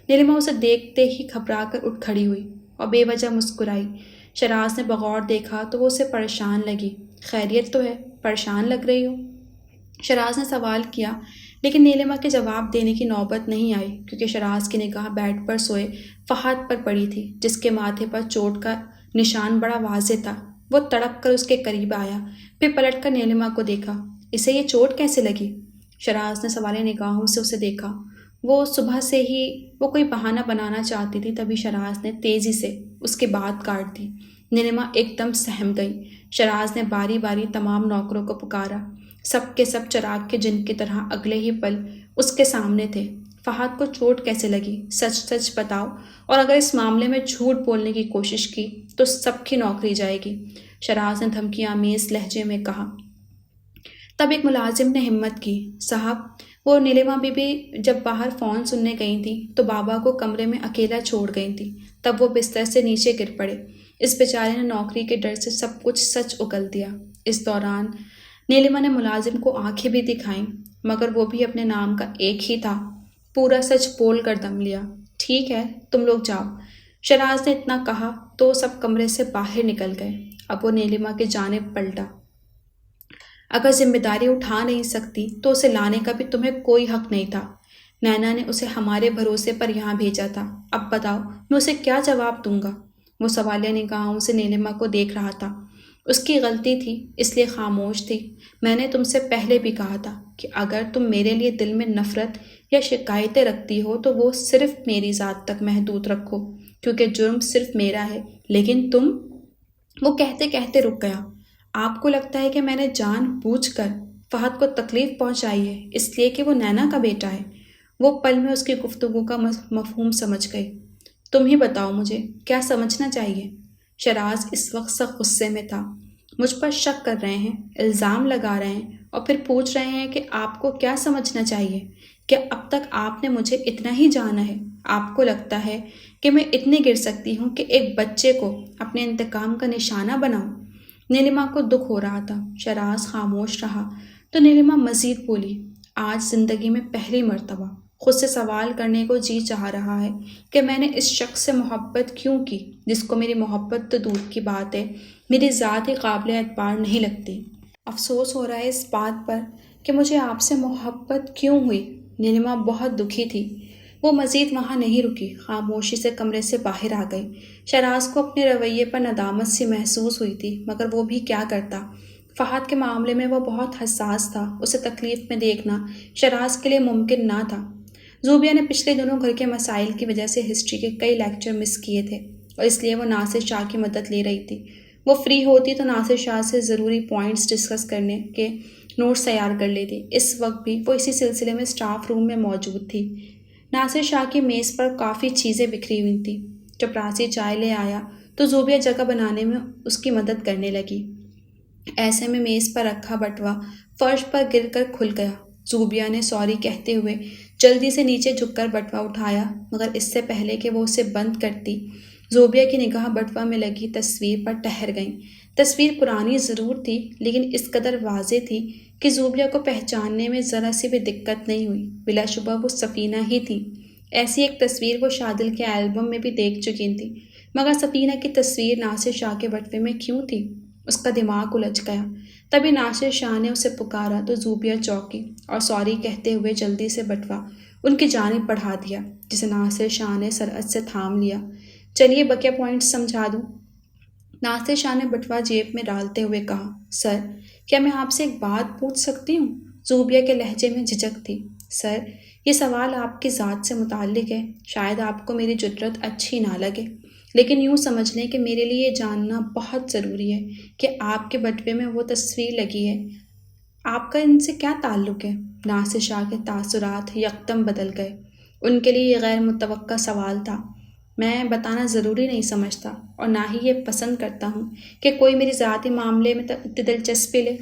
نیلما اسے دیکھتے ہی گھبرا کر اٹھ کھڑی ہوئی اور بے وجہ مسکرائی۔ شراز نے بغور دیکھا تو وہ اسے پریشان لگی۔ خیریت تو ہے؟ پریشان لگ رہی ہو؟ شراز نے سوال کیا، لیکن نیلما کے جواب دینے کی نوبت نہیں آئی، کیونکہ شراز کی نگاہ بیڈ پر سوئے فہد پر پڑی تھی، جس کے ماتھے پر چوٹ کا نشان بڑا واضح تھا۔ وہ تڑپ کر اس کے قریب آیا، پھر پلٹ کر نیلما کو دیکھا۔ اسے یہ چوٹ کیسے لگی؟ شراز نے سوالیہ نگاہوں سے اسے دیکھا۔ وہ صبح سے ہی وہ کوئی بہانہ بنانا چاہتی تھی، تبھی شراز نے تیزی سے اس کی بات کاٹ دی۔ نیلما ایک دم سہم گئی۔ شراز نے باری باری تمام نوکروں کو پکارا۔ سب کے سب چراغ کے جن کی طرح اگلے ہی پل اس کے سامنے تھے۔ فہد کو چوٹ کیسے لگی؟ سچ سچ بتاؤ، اور اگر اس معاملے میں جھوٹ بولنے کی کوشش کی تو سب کی نوکری جائے گی، شراز نے دھمکی آمیز لہجے میں کہا۔ تب ایک ملازم نے ہمت کی۔ صاحب، وہ نیلما بی بی جب باہر فون سننے گئی تھی تو بابا کو کمرے میں اکیلا چھوڑ گئی تھی، تب وہ بستر سے نیچے گر پڑے۔ اس بیچارے نے نوکری کے ڈر سے سب کچھ سچ اگل دیا۔ اس دوران نیلما نے ملازم کو آنکھیں بھی دکھائیں، مگر وہ بھی اپنے نام کا ایک ہی تھا۔ پورا سچ بول کر دم لیا۔ ٹھیک ہے، تم لوگ جاؤ۔ شراز نے اتنا کہا تو سب کمرے سے باہر نکل گئے۔ اب وہ نیلما کی جانب پلٹا۔ اگر ذمہ داری اٹھا نہیں سکتی تو اسے لانے کا بھی تمہیں کوئی حق نہیں تھا۔ نینا نے اسے ہمارے بھروسے پر یہاں بھیجا تھا۔ اب بتاؤ میں اسے کیا جواب دوں گا؟ وہ سوالیہ نگاہوں سے نیلما کو دیکھ رہا تھا۔ اس کی غلطی تھی، اس لیے خاموش تھی۔ میں نے تم سے پہلے بھی کہا تھا کہ اگر تم میرے لیے دل میں نفرت یا شکایتیں رکھتی ہو تو وہ صرف میری ذات تک محدود رکھو، کیونکہ جرم صرف میرا ہے، لیکن تم… وہ کہتے کہتے رک گیا۔ آپ کو لگتا ہے کہ میں نے جان بوجھ کر فہد کو تکلیف پہنچائی ہے اس لیے کہ وہ نینا کا بیٹا ہے؟ وہ پل میں اس کی گفتگو کا مفہوم سمجھ گئی۔ تم ہی بتاؤ مجھے کیا سمجھنا چاہیے؟ شراز اس وقت سخت غصے میں تھا۔ مجھ پر شک کر رہے ہیں، الزام لگا رہے ہیں اور پھر پوچھ رہے ہیں کہ آپ کو کیا سمجھنا چاہیے؟ کیا اب تک آپ نے مجھے اتنا ہی جانا ہے؟ آپ کو لگتا ہے کہ میں اتنی گر سکتی ہوں کہ ایک بچے کو اپنے انتقام کا نشانہ بناؤں؟ نیلما کو دکھ ہو رہا تھا۔ شراز خاموش رہا تو نیلما مزید بولی۔ آج زندگی میں پہلی مرتبہ خود سے سوال کرنے کو جی چاہ رہا ہے کہ میں نے اس شخص سے محبت کیوں کی، جس کو میری محبت تو دور کی بات ہے میری ذات ہی قابل اعتبار نہیں لگتی۔ افسوس ہو رہا ہے اس بات پر کہ مجھے آپ سے محبت کیوں ہوئی۔ نیلما بہت دکھی تھی۔ وہ مزید وہاں نہیں رکی، خاموشی سے کمرے سے باہر آ گئی۔ شراز کو اپنے رویے پر ندامت سی محسوس ہوئی تھی، مگر وہ بھی کیا کرتا۔ فہد کے معاملے میں وہ بہت حساس تھا۔ اسے تکلیف میں دیکھنا شراز کے لیے ممکن نہ تھا۔ زوبیہ نے پچھلے دنوں گھر کے مسائل کی وجہ سے ہسٹری کے کئی لیکچر مس کیے تھے اور اس لیے وہ ناصر شاہ کی مدد لے رہی تھی۔ وہ فری ہوتی تو ناصر شاہ سے ضروری پوائنٹس ڈسکس کرنے کے نوٹس تیار کر لیتی۔ اس وقت بھی وہ اسی سلسلے میں اسٹاف روم میں موجود تھی۔ ناصر شاہ کی میز پر کافی چیزیں بکھری ہوئی تھیں۔ چپراسی چائے لے آیا تو زوبیہ جگہ بنانے میں اس کی مدد کرنے لگی۔ ایسے میں میز پر رکھا بٹوا فرش پر گر کر کھل گیا۔ زوبیہ نے سوری کہتے ہوئے جلدی سے نیچے جھک کر بٹوا اٹھایا، مگر اس سے پہلے کہ وہ اسے بند کرتی زوبیہ کی نگاہ بٹوا میں لگی تصویر پر ٹھہر گئیں۔ تصویر پرانی ضرور تھی لیکن اس قدر واضح تھی کہ زوبیہ کو پہچاننے میں ذرا سی بھی دقت نہیں ہوئی۔ بلا شبہ وہ سفینہ ہی تھی۔ ایسی ایک تصویر وہ شادل کے البم میں بھی دیکھ چکی تھی، مگر سفینہ کی تصویر ناصر شاہ کے بٹوے میں کیوں تھی؟ اس کا دماغ الجھ گیا۔ تبھی ناصر شاہ نے اسے پکارا تو زوبیہ چونکی اور سوری کہتے ہوئے جلدی سے بٹوا ان کی جانب بڑھا دیا، جسے ناصر شاہ نے سرعت سے تھام لیا۔ چلیے بقیہ پوائنٹس سمجھا دوں۔ ناصر شاہ نے بٹوا جیب میں ڈالتے ہوئے کہا، سر کیا میں آپ سے ایک بات پوچھ سکتی ہوں؟ زوبیہ کے لہجے میں جھجک تھی۔ سر یہ سوال آپ کی ذات سے متعلق ہے، شاید آپ کو میری جرأت اچھی نہ لگے، لیکن یوں سمجھ لیں کہ میرے لیے یہ جاننا بہت ضروری ہے کہ آپ کے بٹوے میں وہ تصویر لگی ہے، آپ کا ان سے کیا تعلق ہے؟ ناصر شاہ کے تاثرات یکدم بدل گئے۔ ان کے لیے یہ غیر متوقع سوال تھا۔ میں بتانا ضروری نہیں سمجھتا اور نہ ہی یہ پسند کرتا ہوں کہ کوئی میری ذاتی معاملے میں دلچسپی لے۔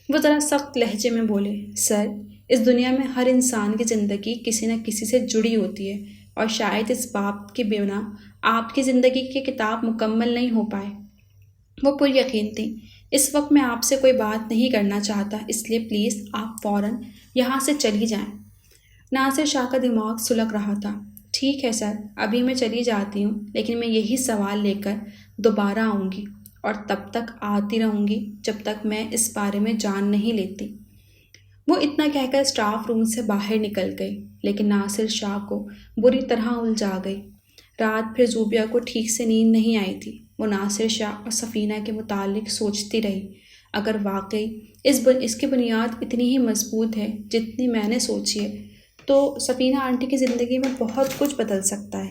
وہ ذرا سخت لہجے میں بولے، سر اس دنیا میں ہر انسان کی زندگی کسی نہ کسی سے جڑی ہوتی ہے اور شاید اس بات کی بنا آپ کی زندگی کی کتاب مکمل نہیں ہو پائے۔ وہ پر یقین تھی۔ اس وقت میں آپ سے کوئی بات نہیں کرنا چاہتا، اس لیے پلیز آپ فوراً یہاں سے چلی جائیں۔ ناصر شاہ کا دماغ سلگ رہا تھا۔ ٹھیک ہے سر، ابھی میں چلی جاتی ہوں، لیکن میں یہی سوال لے کر دوبارہ آؤں گی اور تب تک آتی رہوں گی جب تک میں اس بارے میں جان نہیں لیتی۔ وہ اتنا کہہ کر اسٹاف روم سے باہر نکل گئی، لیکن ناصر شاہ کو بری طرح الجھا گئی۔ رات بھر زوبیہ کو ٹھیک سے نیند نہیں آئی تھی۔ وہ ناصر شاہ اور سفینہ کے متعلق سوچتی رہی۔ اگر واقعی اس کی بنیاد اتنی ہی مضبوط ہے جتنی میں نے سوچی ہے، تو سفینہ آنٹی کی زندگی میں بہت کچھ بدل سکتا ہے۔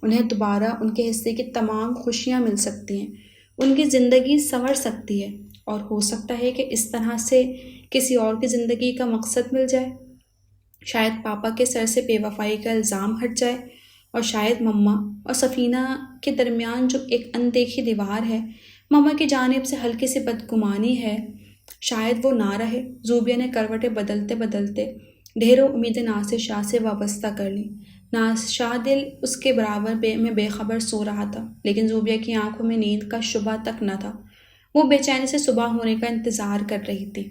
انہیں دوبارہ ان کے حصے کی تمام خوشیاں مل سکتی ہیں، ان کی زندگی سنور سکتی ہے، اور ہو سکتا ہے کہ اس طرح سے کسی اور کی زندگی کا مقصد مل جائے۔ شاید پاپا کے سر سے بے وفائی کا الزام ہٹ جائے، اور شاید مما اور سفینہ کے درمیان جو ایک اندیکھی دیوار ہے، مما کی جانب سے ہلکی سی بدگمانی ہے، شاید وہ نہ رہے۔ زوبیہ نے کروٹیں بدلتے بدلتے ڈھیروں امیدیں ناصر شاہ سے وابستہ کر لیں۔ ناصر شاہ دل اس کے برابر میں بے خبر سو رہا تھا، لیکن زوبیہ کی آنکھوں میں نیند کا شبہ تک نہ تھا۔ وہ بے چینی سے صبح ہونے کا انتظار کر رہی تھی۔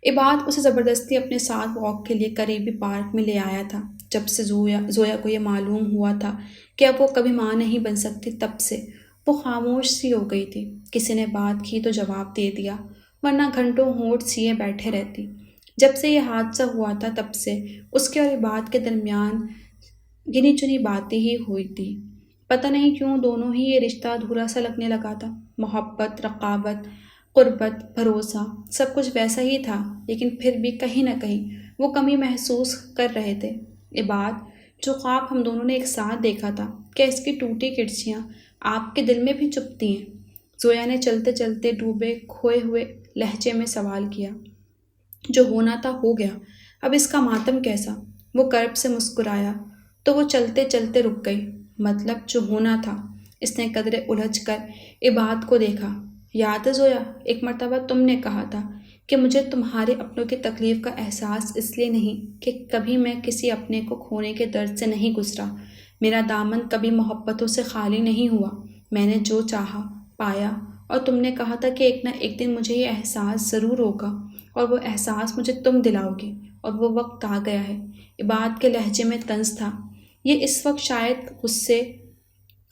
عباد اسے زبردستی اپنے ساتھ واک کے لیے قریبی پارک میں لے آیا تھا۔ جب سے زویا کو یہ معلوم ہوا تھا کہ اب وہ کبھی ماں نہیں بن سکتی، تب سے وہ خاموش سی ہو گئی تھی۔ کسی نے بات کی تو جواب دے دیا، ورنہ گھنٹوں ہونٹ سیے بیٹھے رہتی۔ جب سے یہ حادثہ ہوا تھا تب سے اس کے اور عباد کے درمیان گنی چنی باتیں ہی ہوئی تھی۔ پتہ نہیں کیوں دونوں ہی یہ رشتہ ادھورا سا لگنے لگا تھا۔ محبت، رقابت، قربت، بھروسہ، سب کچھ ویسا ہی تھا، لیکن پھر بھی کہیں نہ کہیں وہ کمی محسوس کر رہے تھے۔ عباد، جو خواب ہم دونوں نے ایک ساتھ دیکھا تھا، کیا اس کی ٹوٹی کرچیاں آپ کے دل میں بھی چپتی ہیں؟ زویا نے چلتے چلتے ڈوبے کھوئے ہوئے لہجے میں سوال کیا۔ جو ہونا تھا ہو گیا، اب اس کا ماتم کیسا؟ وہ کرب سے مسکرایا تو وہ چلتے چلتے رک گئی۔ مطلب جو ہونا تھا؟ اس نے قدرے الجھ کر عباد کو دیکھا۔ یاد ہے زویا، ایک مرتبہ تم نے کہا تھا کہ مجھے تمہارے اپنوں کی تکلیف کا احساس اس لیے نہیں کہ کبھی میں کسی اپنے کو کھونے کے درد سے نہیں گزرا۔ میرا دامن کبھی محبتوں سے خالی نہیں ہوا۔ میں نے جو چاہا پایا، اور تم نے کہا تھا کہ ایک نہ ایک دن مجھے یہ احساس ضرور ہوگا، اور وہ احساس مجھے تم دلاؤ گے، اور وہ وقت آ گیا ہے۔ عباد کے لہجے میں طنز تھا۔ یہ اس وقت شاید غصے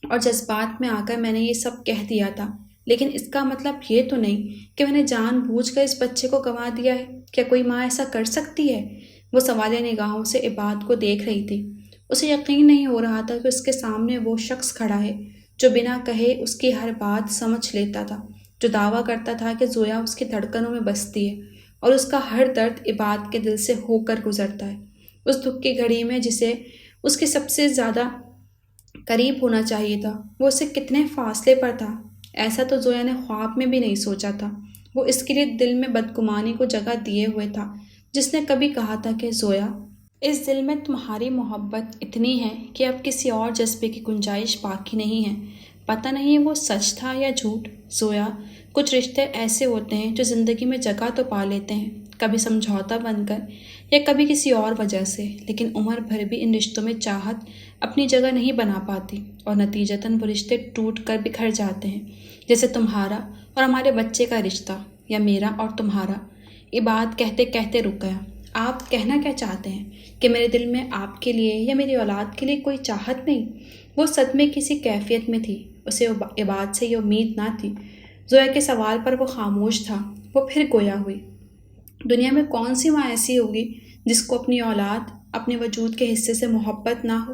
اور جذبات میں آ کر میں نے یہ سب کہہ دیا تھا، لیکن اس کا مطلب یہ تو نہیں کہ میں نے جان بوجھ کر اس بچے کو گنوا دیا ہے۔ کیا کوئی ماں ایسا کر سکتی ہے؟ وہ سوالیہ نگاہوں سے عباد کو دیکھ رہی تھی۔ اسے یقین نہیں ہو رہا تھا کہ اس کے سامنے وہ شخص کھڑا ہے جو بنا کہے اس کی ہر بات سمجھ لیتا تھا، جو دعویٰ کرتا تھا کہ زویا اس کی دھڑکنوں میں بستی ہے اور اس کا ہر درد عباد کے دل سے ہو کر گزرتا ہے۔ اس دکھ کی گھڑی میں جسے اس کے سب سے زیادہ قریب ہونا چاہیے تھا، وہ اسے کتنے فاصلے پر تھا، ایسا تو زویا نے خواب میں بھی نہیں سوچا تھا۔ وہ اس کے لیے دل میں بدگمانی کو جگہ دیے ہوئے تھا۔ جس نے کبھی کہا تھا کہ زویا، اس دل میں تمہاری محبت اتنی ہے کہ اب کسی اور جذبے کی گنجائش باقی نہیں ہے۔ پتہ نہیں وہ سچ تھا یا جھوٹ۔ زویا، کچھ رشتے ایسے ہوتے ہیں جو زندگی میں جگہ تو پا لیتے ہیں، کبھی سمجھوتا بن کر، یا کبھی کسی اور وجہ سے، لیکن عمر بھر بھی ان رشتوں میں چاہت اپنی جگہ نہیں بنا پاتی اور نتیجتاً وہ رشتے ٹوٹ کر بکھر جاتے ہیں، جیسے تمہارا اور ہمارے بچے کا رشتہ، یا میرا اور تمہارا۔ عباد کہتے کہتے رک گیا۔ آپ کہنا کیا چاہتے ہیں کہ میرے دل میں آپ کے لیے یا میری اولاد کے لیے کوئی چاہت نہیں؟ وہ صدمے کسی کیفیت میں تھی، اسے عباد سے یہ امید نہ تھی۔ زویا کے سوال پر وہ خاموش تھا۔ وہ پھر گویا ہوئی۔ دنیا میں کون سی ماں ایسی ہوگی جس کو اپنی اولاد اپنے وجود کے حصے سے محبت نہ ہو؟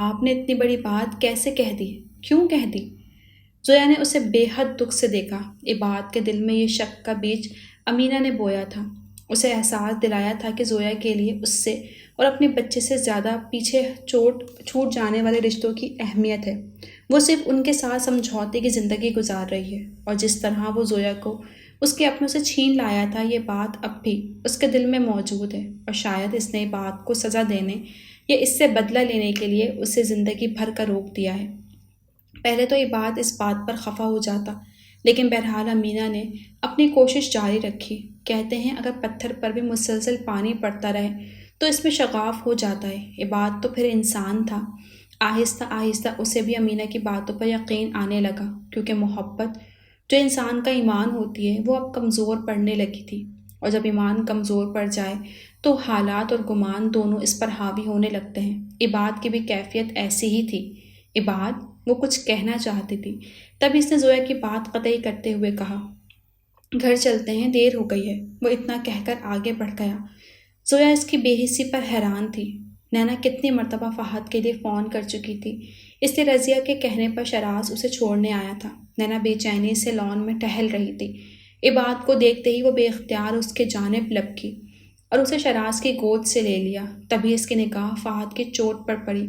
آپ نے اتنی بڑی بات کیسے کہہ دی؟ کیوں کہہ دی؟ زویا نے اسے بے حد دکھ سے دیکھا۔ عباد کے دل میں یہ شک کا بیج امینہ نے بویا تھا۔ اسے احساس دلایا تھا کہ زویا کے لیے اس سے اور اپنے بچے سے زیادہ پیچھے چھوٹ جانے والے رشتوں کی اہمیت ہے۔ وہ صرف ان کے ساتھ سمجھوتے کی زندگی گزار رہی ہے، اور جس طرح وہ زویا کو اس کے اپنوں سے چھین لایا تھا، یہ بات اب بھی اس کے دل میں موجود ہے، اور شاید اس نے بات کو سزا دینے یا اس سے بدلہ لینے کے لیے اسے زندگی بھر کا روک دیا ہے۔ پہلے تو عباد اس بات پر خفا ہو جاتا، لیکن بہرحال امینہ نے اپنی کوشش جاری رکھی۔ کہتے ہیں اگر پتھر پر بھی مسلسل پانی پڑتا رہے تو اس میں شگاف ہو جاتا ہے۔ عباد تو پھر انسان تھا۔ آہستہ آہستہ اسے بھی امینہ کی باتوں پر یقین آنے لگا، کیونکہ محبت جو انسان کا ایمان ہوتی ہے وہ اب کمزور پڑنے لگی تھی، اور جب ایمان کمزور پڑ جائے تو حالات اور گمان دونوں اس پر حاوی ہونے لگتے ہیں۔ عباد کی بھی کیفیت ایسی ہی تھی۔ عباد، وہ کچھ کہنا چاہتی تھی، تب اس نے زویا کی بات قطعی کرتے ہوئے کہا، گھر چلتے ہیں، دیر ہو گئی ہے۔ وہ اتنا کہہ کر آگے بڑھ گیا۔ زویا اس کی بے حسی پر حیران تھی۔ نینا کتنی مرتبہ فہد کے لیے فون کر چکی تھی، اس لیے رضیہ کے کہنے پر شراز اسے چھوڑنے آیا تھا۔ نینا بے چینی سے لان میں ٹہل رہی تھی۔ عباد کو دیکھتے ہی وہ بے اختیار اس کے جانب لپکی اور اسے شراز کی گود سے لے لیا۔ تبھی اس کی نگاہ فہد کی چوٹ پر پڑی۔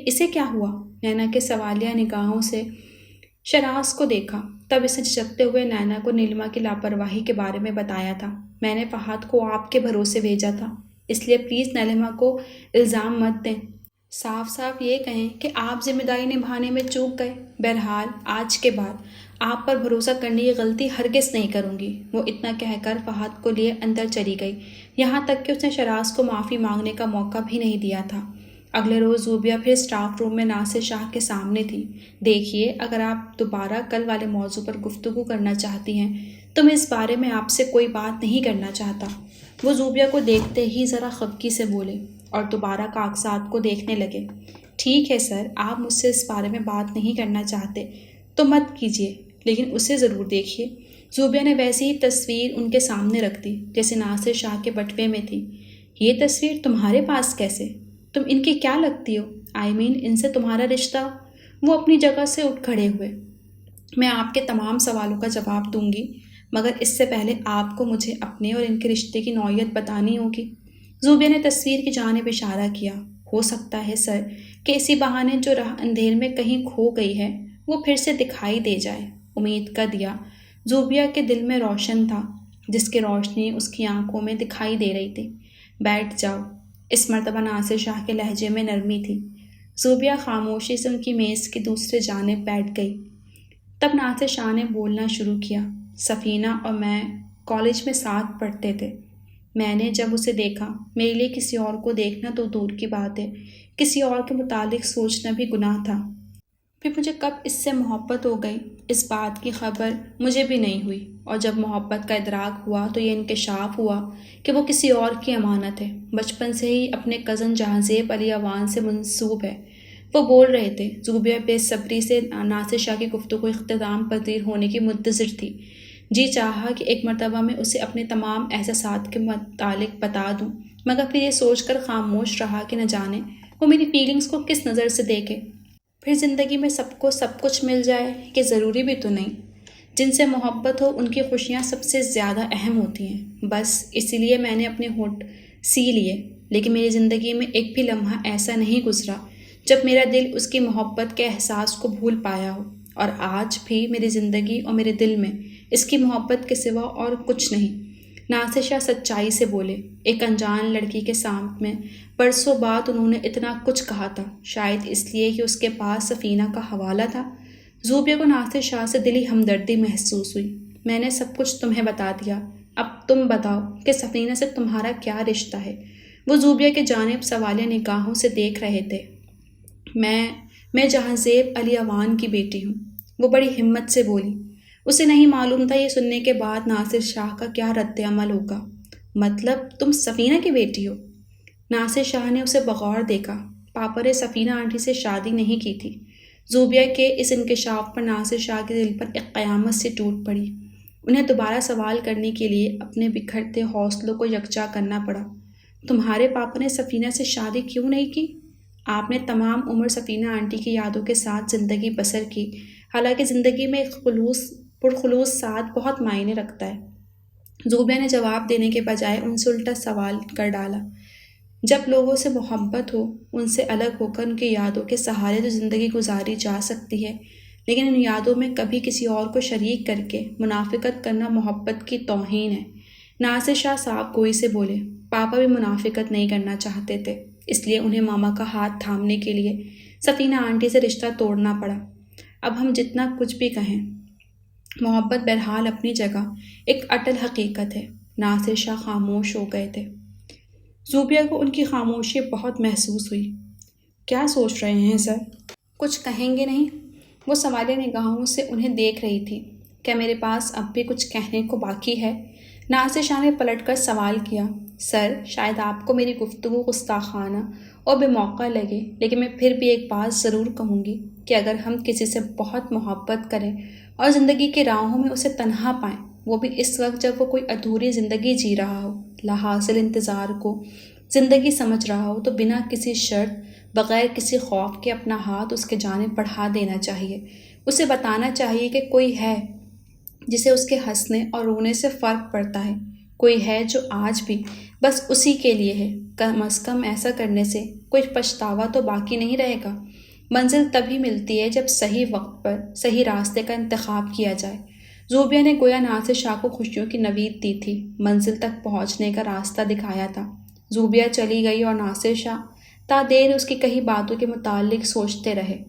اسے کیا ہوا؟ نینا کے سوالیہ نگاہوں سے شراز کو دیکھا، تب اس نے جھجکتے ہوئے نینا کو نیلما کی لاپرواہی کے بارے میں بتایا تھا۔ میں نے فہد کو آپ کے بھروسے بھیجا تھا، اس لیے پلیز نیلما کو الزام مت دیں۔ صاف صاف یہ کہیں کہ آپ ذمہ داری نبھانے میں چوک گئے۔ بہرحال آج کے بعد آپ پر بھروسہ کرنے کی غلطی ہرگز نہیں کروں گی۔ وہ اتنا کہہ کر فہد کو لیے اندر چلی گئی، یہاں تک کہ اس نے شراز کو معافی مانگنے کا موقع بھی نہیں دیا تھا۔ اگلے روز زوبیہ پھر اسٹاف روم میں ناصر شاہ کے سامنے تھی۔ دیکھیے، اگر آپ دوبارہ کل والے موضوع پر گفتگو کرنا چاہتی ہیں تو میں اس بارے میں آپ سے کوئی بات نہیں کرنا چاہتا۔ وہ زوبیہ کو دیکھتے ہی ذرا خفگی سے بولے اور دوبارہ کاغذات کو دیکھنے لگے۔ ٹھیک ہے سر، آپ مجھ سے اس بارے میں بات نہیں کرنا چاہتے تو مت کیجیے، لیکن اسے ضرور دیکھیے۔ زوبیہ نے ویسی ہی تصویر ان کے سامنے رکھ دی جیسے ناصر شاہ کے بٹوے میں تھی۔ یہ تصویر تمہارے پاس کیسے؟ تم ان کی کیا لگتی ہو؟ ان سے تمہارا رشتہ؟ وہ اپنی جگہ سے اٹھ کھڑے ہوئے۔ میں آپ کے تمام سوالوں کا جواب دوں گی، مگر اس سے پہلے آپ کو مجھے اپنے اور ان کے رشتے کی نوعیت بتانی ہوگی۔ زوبیہ نے تصویر کی جانب اشارہ کیا۔ ہو سکتا ہے سر کہ اسی بہانے جو راہ اندھیر میں کہیں کھو گئی ہے وہ پھر سے دکھائی دے جائے۔ امید کا دیا زوبیہ کے دل میں روشن تھا، جس کی روشنی اس کی آنکھوں میں دکھائی دے رہی تھی۔ بیٹھ جاؤ۔ اس مرتبہ ناصر شاہ کے لہجے میں نرمی تھی۔ زوبیہ خاموشی سے ان کی میز کی دوسری جانب بیٹھ گئی۔ تب ناصر شاہ نے بولنا شروع کیا۔ سفینہ اور میں کالج میں ساتھ پڑھتے تھے۔ میں نے جب اسے دیکھا، میرے لیے کسی اور کو دیکھنا تو دور کی بات ہے، کسی اور کے متعلق سوچنا بھی گناہ تھا۔ پھر مجھے کب اس سے محبت ہو گئی، اس بات کی خبر مجھے بھی نہیں ہوئی، اور جب محبت کا ادراک ہوا تو یہ انکشاف ہوا کہ وہ کسی اور کی امانت ہے۔ بچپن سے ہی اپنے کزن جہانزیب علی عوان سے منسوب ہے۔ وہ بول رہے تھے۔ زوبیہ بے صبری سے ناصر شاہ کی گفتگو اختتام پذیر ہونے کی منتظر تھی۔ جی چاہا کہ ایک مرتبہ میں اسے اپنے تمام احساسات کے متعلق بتا دوں، مگر پھر یہ سوچ کر خاموش رہا کہ نہ جانے وہ میری فیلنگز کو کس نظر سے دیکھے۔ پھر زندگی میں سب کو سب کچھ مل جائے کہ ضروری بھی تو نہیں۔ جن سے محبت ہو ان کی خوشیاں سب سے زیادہ اہم ہوتی ہیں۔ بس اسی لیے میں نے اپنے ہونٹ سی لیے، لیکن میری زندگی میں ایک بھی لمحہ ایسا نہیں گزرا جب میرا دل اس کی محبت کے احساس کو بھول پایا ہو، اور آج بھی میری زندگی اور میرے دل میں اس کی محبت کے سوا اور کچھ نہیں۔ ناصر شاہ سچائی سے بولے۔ ایک انجان لڑکی کے سامنے برسوں بعد انہوں نے اتنا کچھ کہا تھا، شاید اس لیے کہ اس کے پاس سفینہ کا حوالہ تھا۔ زوبیہ کو ناصر شاہ سے دلی ہمدردی محسوس ہوئی۔ میں نے سب کچھ تمہیں بتا دیا، اب تم بتاؤ کہ سفینہ سے تمہارا کیا رشتہ ہے؟ وہ زوبیہ کی جانب سوالیہ نگاہوں سے دیکھ رہے تھے۔ میں جہانزیب علی اوان کی بیٹی ہوں، وہ بڑی ہمت سے بولی۔ اسے نہیں معلوم تھا یہ سننے کے بعد ناصر شاہ کا کیا رد عمل ہوگا۔ مطلب تم سفینہ کی بیٹی ہو؟ ناصر شاہ نے اسے بغور دیکھا۔ پاپا نے سفینہ آنٹی سے شادی نہیں کی تھی۔ زوبیہ کے اس انکشاف پر ناصر شاہ کے دل پر ایک قیامت سے ٹوٹ پڑی۔ انہیں دوبارہ سوال کرنے کے لیے اپنے بکھرتے حوصلوں کو یکجا کرنا پڑا۔ تمہارے پاپا نے سفینہ سے شادی کیوں نہیں کی؟ آپ نے تمام عمر سفینہ آنٹی کی یادوں کے ساتھ زندگی بسر کی، حالانکہ زندگی میں ایک پرخلوص ساتھ بہت معنی رکھتا ہے۔ زوبیہ نے جواب دینے کے بجائے ان سے الٹا سوال کر ڈالا۔ جب لوگوں سے محبت ہو، ان سے الگ ہو کر ان کی یادوں کے سہارے تو زندگی گزاری جا سکتی ہے، لیکن ان یادوں میں کبھی کسی اور کو شریک کر کے منافقت کرنا محبت کی توہین ہے۔ ناصر شاہ صاحب گوئی سے بولے۔ پاپا بھی منافقت نہیں کرنا چاہتے تھے، اس لیے انہیں ماما کا ہاتھ تھامنے کے لیے سفینہ آنٹی سے رشتہ توڑنا پڑا۔ اب ہم جتنا کچھ بھی کہیں، محبت بہرحال اپنی جگہ ایک اٹل حقیقت ہے۔ ناصر شاہ خاموش ہو گئے تھے۔ زوبیہ کو ان کی خاموشی بہت محسوس ہوئی۔ کیا سوچ رہے ہیں سر؟ کچھ کہیں گے نہیں؟ وہ سوالیہ نگاہوں سے انہیں دیکھ رہی تھی۔ کیا میرے پاس اب بھی کچھ کہنے کو باقی ہے؟ ناصر شاہ نے پلٹ کر سوال کیا۔ سر، شاید آپ کو میری گفتگو گستاخانہ اور بے موقع لگے، لیکن میں پھر بھی ایک بات ضرور کہوں گی کہ اگر ہم کسی سے بہت محبت کریں اور زندگی کی راہوں میں اسے تنہا پائیں، وہ بھی اس وقت جب وہ کوئی ادھوری زندگی جی رہا ہو، لاحاصل انتظار کو زندگی سمجھ رہا ہو، تو بنا کسی شرط، بغیر کسی خوف کے اپنا ہاتھ اس کے جانب بڑھا دینا چاہیے۔ اسے بتانا چاہیے کہ کوئی ہے جسے اس کے ہنسنے اور رونے سے فرق پڑتا ہے، کوئی ہے جو آج بھی بس اسی کے لیے ہے۔ کم از کم ایسا کرنے سے کوئی پچھتاوا تو باقی نہیں رہے گا۔ منزل تبھی ملتی ہے جب صحیح وقت پر صحیح راستے کا انتخاب کیا جائے۔ زوبیہ نے گویا ناصر شاہ کو خوشیوں کی نوید دی تھی، منزل تک پہنچنے کا راستہ دکھایا تھا۔ زوبیہ چلی گئی اور ناصر شاہ تا دیر اس کی کہی باتوں کے متعلق سوچتے رہے۔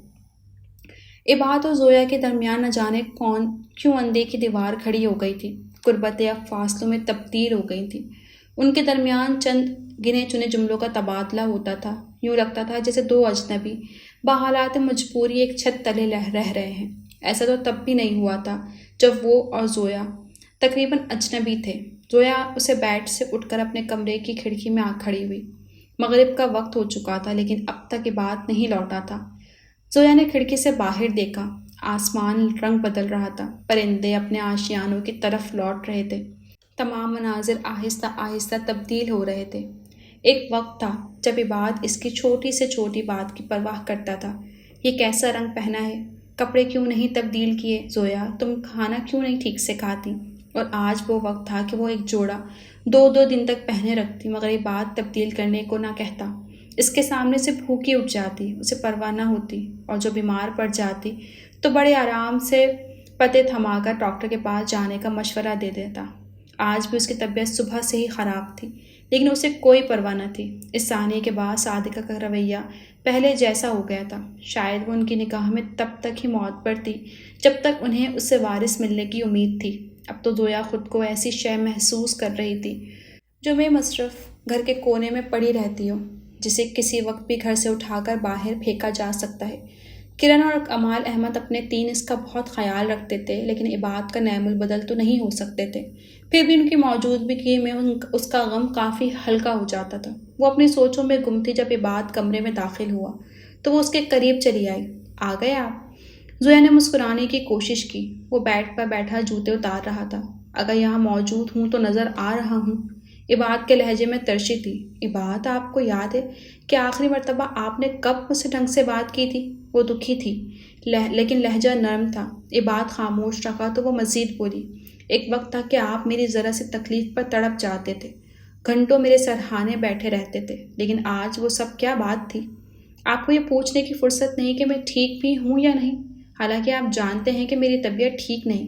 عباد اور زویا کے درمیان نہ جانے کیوں اندھے کی دیوار کھڑی ہو گئی تھی۔ قربتیں اب فاصلوں میں تبدیل ہو گئی تھیں۔ ان کے درمیان چند گنے چنے جملوں کا تبادلہ ہوتا تھا۔ یوں لگتا تھا جیسے دو اجنبی بحالات مجبوری ایک چھت تلے رہ رہے ہیں۔ ایسا تو تب بھی نہیں ہوا تھا جب وہ اور زویا تقریباً اجنبی تھے۔ زویا اسے بیڈ سے اٹھ کر اپنے کمرے کی کھڑکی میں آ کھڑی ہوئی۔ مغرب کا وقت ہو چکا تھا، لیکن اب تک عباد نہیں لوٹا تھا۔ زویا نے کھڑکی سے باہر دیکھا۔ آسمان رنگ بدل رہا تھا، پرندے اپنے آشیانوں کی طرف لوٹ رہے تھے، تمام مناظر آہستہ آہستہ تبدیل ہو رہے تھے۔ ایک وقت تھا جب عباد اس کی چھوٹی سے چھوٹی بات کی پرواہ کرتا تھا۔ یہ کیسا رنگ پہنا ہے؟ کپڑے کیوں نہیں تبدیل کیے؟ زویا، تم کھانا کیوں نہیں ٹھیک سے کھاتی؟ اور آج وہ وقت تھا کہ وہ ایک جوڑا دو دن تک پہنے رکھتی، مگر یہ بات تبدیل کرنے کو نہ کہتا۔ اس کے سامنے سے بھوکی اٹھ جاتی، اسے پرواہ نہ ہوتی، اور جو بیمار پڑ جاتی تو بڑے آرام سے پتے تھما کر ڈاکٹر کے پاس جانے کا مشورہ دے دیتا۔ آج بھی اس کی طبیعت صبح سے ہی خراب تھی، لیکن اسے کوئی پرواہ نہ تھی۔ اس ثانیے کے بعد صادقہ کا رویہ پہلے جیسا ہو گیا تھا۔ شاید وہ ان کی نگاہ میں تب تک ہی معتبر تھی جب تک انہیں اس سے وارث ملنے کی امید تھی۔ اب تو زویا خود کو ایسی شے محسوس کر رہی تھی جو بے مصرف گھر کے کونے میں پڑی رہتی ہو، جسے کسی وقت بھی گھر سے اٹھا کر باہر پھینکا جا سکتا ہے۔ کرن اور کمال احمد اپنے تین اس کا بہت خیال رکھتے تھے، لیکن عباد کا نعم البدل تو نہیں ہو سکتے تھے۔ پھر بھی ان کی موجودگی میں اس کا غم کافی ہلکا ہو جاتا تھا۔ وہ اپنی سوچوں میں گم تھی۔ جب عباد کمرے میں داخل ہوا تو وہ اس کے قریب چلی آئی۔ آ گئے آپ؟ زویا نے مسکرانے کی کوشش کی۔ وہ بیڈ پر بیٹھا جوتے اتار رہا تھا۔ اگر یہاں موجود ہوں تو نظر آ رہا ہوں؟ عباد کے لہجے میں ترشی تھی۔ عباد، آپ کو یاد ہے کہ آخری مرتبہ آپ نے کب مجھ سے ڈھنگ سے بات کی تھی؟ وہ دکھی تھی، لیکن لہجہ نرم تھا۔ عباد خاموش رکھا تو وہ مزید بولی۔ ایک وقت تھا کہ آپ میری ذرا سی تکلیف پر تڑپ جاتے تھے، گھنٹوں میرے سرہانے بیٹھے رہتے تھے، لیکن آج وہ سب کیا بات تھی؟ آپ کو یہ پوچھنے کی فرصت نہیں کہ میں ٹھیک بھی ہوں یا نہیں، حالانکہ آپ جانتے ہیں کہ میری طبیعت ٹھیک نہیں۔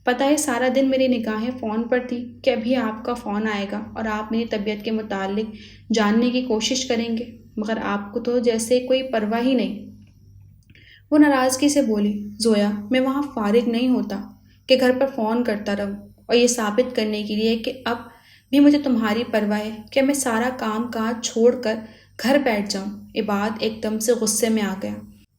پتہ ہے سارا دن میری نگاہیں فون پر تھی کہ ابھی آپ کا فون آئے گا اور آپ میری طبیعت کے متعلق جاننے کی کوشش کریں گے، مگر آپ کو تو جیسے کوئی پرواہ ہی نہیں۔ وہ ناراضگی سے بولی۔ زویا، میں وہاں فارغ نہیں ہوتا کہ گھر پر فون کرتا رہوں۔ اور یہ ثابت کرنے کے لیے کہ اب بھی مجھے تمہاری پرواہ ہے کہ میں سارا کام کاج چھوڑ کر گھر بیٹھ جاؤں۔ عباد ایک دم سے غصے میں آ گیا۔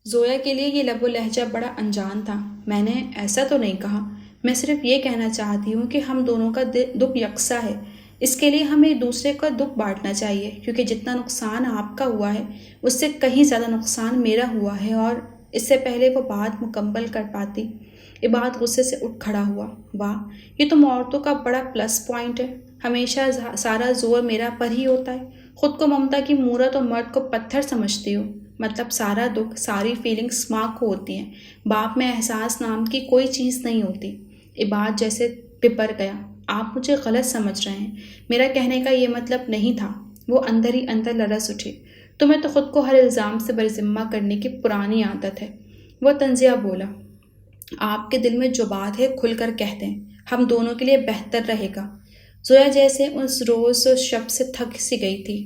زویا کے لیے یہ لب و لہجہ بڑا انجان تھا۔ میں نے ایسا تو نہیں کہا، میں صرف یہ کہنا چاہتی ہوں کہ ہم دونوں کا دکھ یکساں ہے، اس کے لیے ہمیں ایک دوسرے کا دکھ بانٹنا چاہیے، کیونکہ جتنا نقصان آپ کا ہوا ہے اس سے کہیں زیادہ نقصان میرا ہوا ہے۔ اور اس سے پہلے وہ بات مکمل کر پاتی، عباد غصے سے اٹھ کھڑا ہوا۔ واہ، یہ تم عورتوں کا بڑا پلس پوائنٹ ہے، ہمیشہ سارا زور میرا پر ہی ہوتا ہے، خود کو ممتا کی مورت اور مرد کو پتھر سمجھتی ہو۔ مطلب سارا دکھ، ساری فیلنگز ماں کو ہوتی ہیں، باپ میں احساس نام کی کوئی چیز نہیں ہوتی۔ عباد جیسے پپر گیا۔ آپ مجھے غلط سمجھ رہے ہیں، میرا کہنے کا یہ مطلب نہیں تھا۔ وہ اندر ہی اندر لرز اٹھی۔ تمہیں تو خود کو ہر الزام سے برذمہ کرنے کی پرانی عادت ہے۔ وہ طنزیہ بولا۔ آپ کے دل میں جو بات ہے کھل کر کہہ دیں، ہم دونوں کے لیے بہتر رہے گا۔ زویا جیسے اس روز اور شب سے تھک سی گئی تھی۔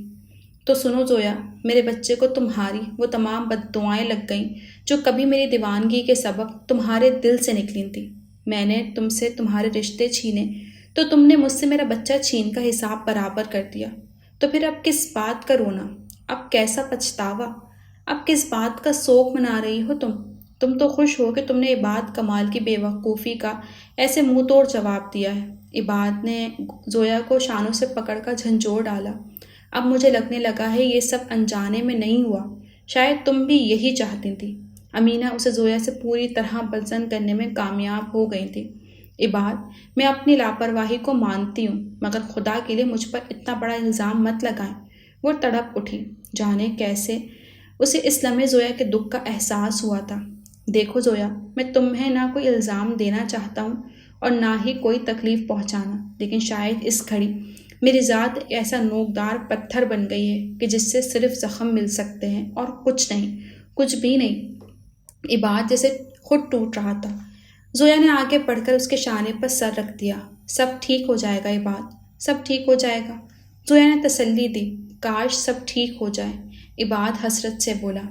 تو سنو زویا، میرے بچے کو تمہاری وہ تمام بد دعائیں لگ گئیں جو کبھی میری دیوانگی کے سبب تمہارے دل سے نکلی تھیں۔ میں نے تم سے تمہارے رشتے چھینے تو تم نے مجھ سے میرا بچہ چھین کا حساب برابر کر دیا۔ تو پھر اب کس بات کا رونا، اب کیسا پچھتاوا، اب کس بات کا سوگ منا رہی ہو تم تو خوش ہو کہ تم نے عباد کمال کی بے وقوفی کا ایسے منہ توڑ جواب دیا ہے۔ عباد نے زویا کو شانوں سے پکڑ کر جھنجھوڑ ڈالا۔ اب مجھے لگنے لگا ہے یہ سب انجانے میں نہیں ہوا، شاید تم بھی یہی چاہتی تھی۔ امینہ اسے زویا سے پوری طرح بدظن کرنے میں کامیاب ہو گئی تھی۔ عباد، میں اپنی لاپرواہی کو مانتی ہوں، مگر خدا کے لیے مجھ پر اتنا بڑا الزام مت لگائیں۔ وہ تڑپ اٹھی، جانے کیسے اسے اس لمحے زویا کے دکھ کا احساس ہوا تھا۔ دیکھو زویا، میں تمہیں نہ کوئی الزام دینا چاہتا ہوں اور نہ ہی کوئی تکلیف پہنچانا، لیکن شاید اس گھڑی میری ذات ایک ایسا نوکدار پتھر بن گئی ہے کہ جس سے صرف زخم مل سکتے ہیں اور کچھ نہیں، کچھ بھی نہیں۔ عباد جیسے خود ٹوٹ رہا تھا۔ زویا نے آگے بڑھ کر اس کے شانے پر سر رکھ دیا۔ سب ٹھیک ہو جائے گا عباد، سب ٹھیک ہو جائے گا۔ زویا نے تسلی دی۔ کاش سب ٹھیک ہو جائے، عباد حسرت سے بولا۔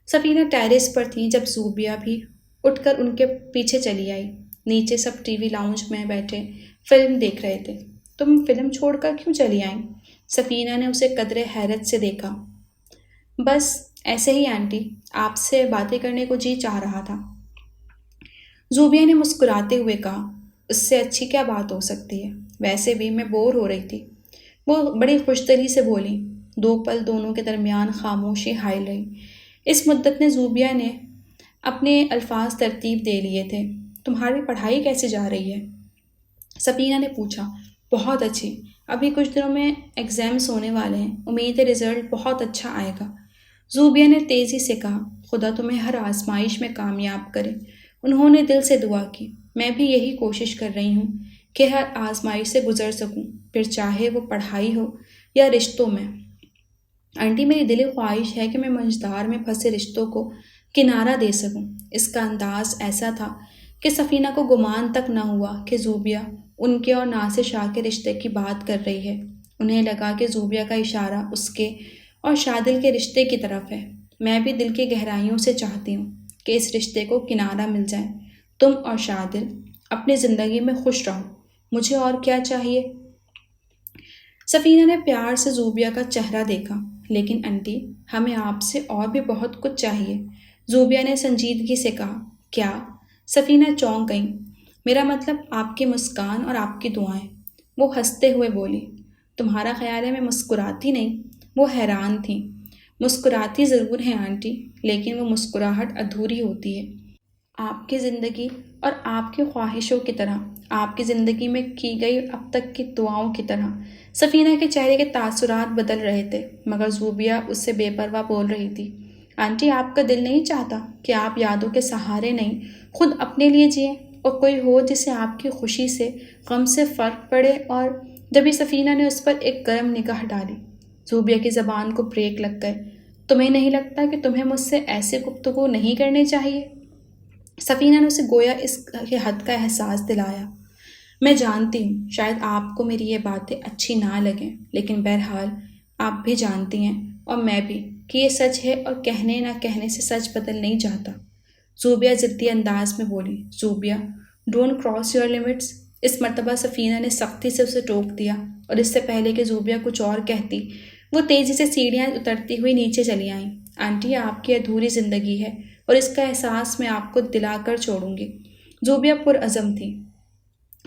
سفینہ ٹیرس پر تھی جب زوبیہ بھی اٹھ کر ان کے پیچھے چلی آئی۔ نیچے سب ٹی وی لاؤنج میں بیٹھے فلم دیکھ رہے تھے۔ تم فلم چھوڑ کر کیوں چلی آئیں؟ سفینہ نے اسے قدرے حیرت سے دیکھا۔ بس ایسے ہی آنٹی، آپ سے باتیں کرنے کو جی چاہ رہا تھا، زوبیہ نے مسکراتے ہوئے کہا۔ اس سے اچھی کیا بات ہو سکتی ہے، ویسے بھی میں بور ہو رہی تھی، وہ بڑی خوش دلی سے بولی۔ 2 پل دونوں کے درمیان خاموشی حائل رہی۔ اس مدت میں زوبیہ نے اپنے الفاظ ترتیب دے لیے تھے۔ تمہاری پڑھائی کیسے جا رہی ہے؟ سفینہ نے پوچھا۔ بہت اچھی، ابھی کچھ دنوں میں ایگزامس ہونے والے ہیں، امید ہے رزلٹ بہت اچھا آئے گا، زوبیہ نے تیزی سے کہا۔ خدا تمہیں ہر آزمائش میں کامیاب کرے۔ انہوں نے دل سے دعا کی۔ میں بھی یہی کوشش کر رہی ہوں کہ ہر آزمائش سے گزر سکوں، پھر چاہے وہ پڑھائی ہو یا رشتوں میں۔ آنٹی، میری دلی خواہش ہے کہ میں منجدار میں پھنسے رشتوں کو کنارہ دے سکوں۔ اس کا انداز ایسا تھا کہ سفینہ کو گمان تک نہ ہوا کہ زوبیہ ان کے اور ناصر شاہ کے رشتے کی بات کر رہی ہے۔ انہیں لگا کہ زوبیہ کا اشارہ اس کے اور شادل کے رشتے کی طرف ہے۔ میں بھی دل کی گہرائیوں سے چاہتی ہوں کہ اس رشتے کو کنارہ مل جائے۔ تم اور شادل اپنی زندگی میں خوش رہو، مجھے اور کیا چاہیے؟ سفینہ نے پیار سے زوبیہ کا چہرہ دیکھا۔ لیکن انٹی، ہمیں آپ سے اور بھی بہت کچھ چاہیے، زوبیہ نے سنجیدگی سے کہا۔ کیا؟ سفینہ چونک گئی۔ میرا مطلب آپ کی مسکان اور آپ کی دعائیں، وہ ہنستے ہوئے بولی۔ تمہارا خیال ہے میں مسکراتی نہیں؟ وہ حیران تھیں۔ مسکراتی ضرور ہیں آنٹی، لیکن وہ مسکراہٹ ادھوری ہوتی ہے، آپ کی زندگی اور آپ کی خواہشوں کی طرح، آپ کی زندگی میں کی گئی اب تک کی دعاؤں کی طرح۔ سفینہ کے چہرے کے تاثرات بدل رہے تھے، مگر زوبیہ اس سے بے پرواہ بول رہی تھی۔ آنٹی، آپ کا دل نہیں چاہتا کہ آپ یادوں کے سہارے نہیں، خود اپنے لیے جئیں اور کوئی ہو جسے آپ کی خوشی سے غم سے فرق پڑے؟ اور جبھی سفینہ نے اس پر ایک گرم نگاہ ڈالی، زوبیہ کی زبان کو بریک لگ گئے۔ تمہیں نہیں لگتا کہ تمہیں مجھ سے ایسی گفتگو نہیں کرنی چاہیے؟ سفینہ نے اسے گویا اس کے حد کا احساس دلایا۔ میں جانتی ہوں شاید آپ کو میری یہ باتیں اچھی نہ لگیں، لیکن بہرحال آپ بھی جانتی ہیں اور میں بھی کہ یہ سچ ہے اور کہنے نہ کہنے سے سچ بدل نہیں جاتا۔ زوبیہ ضدی انداز میں بولی۔ Zobia, don't cross your limits, اس مرتبہ سفینہ نے سختی سے اسے ٹوک دیا اور اس سے پہلے کہ زوبیہ کچھ اور کہتی وہ تیزی سے سیڑھیاں اترتی ہوئی نیچے چلی آئیں۔ آنٹی، آپ کی ادھوری زندگی ہے اور اس کا احساس میں آپ کو دلا کر چھوڑوں گی۔ زوبیہ پرعزم تھی۔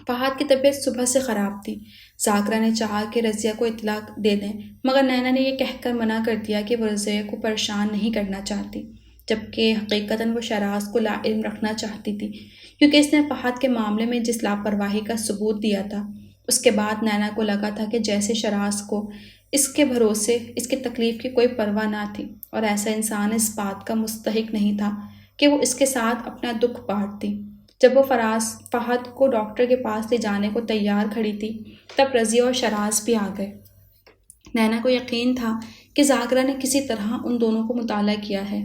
فہد کی طبیعت صبح سے خراب تھی۔ ذاکرہ نے چاہا کہ رضیہ کو اطلاع دے دیں، مگر نینا نے یہ کہہ کر منع کر دیا کہ وہ رضیہ کو پریشان نہیں کرنا چاہتی، جبکہ حقیقتاً وہ شہراز کو لاعلم رکھنا چاہتی تھی، کیونکہ اس نے فہد کے معاملے میں جس لاپرواہی کا ثبوت دیا تھا، اس کے بعد نینا کو لگا تھا کہ جیسے شہراز کو اس کے بھروسے، اس کی تکلیف کی کوئی پرواہ نہ تھی، اور ایسا انسان اس بات کا مستحق نہیں تھا کہ وہ اس کے ساتھ اپنا دکھ بانٹتی۔ جب وہ فہد کو ڈاکٹر کے پاس لے جانے کو تیار کھڑی تھی، تب رضیہ اور شہراز بھی آ گئے۔ نینا کو یقین تھا کہ ذاکرہ نے کسی طرح ان دونوں کو مطالعہ کیا ہے۔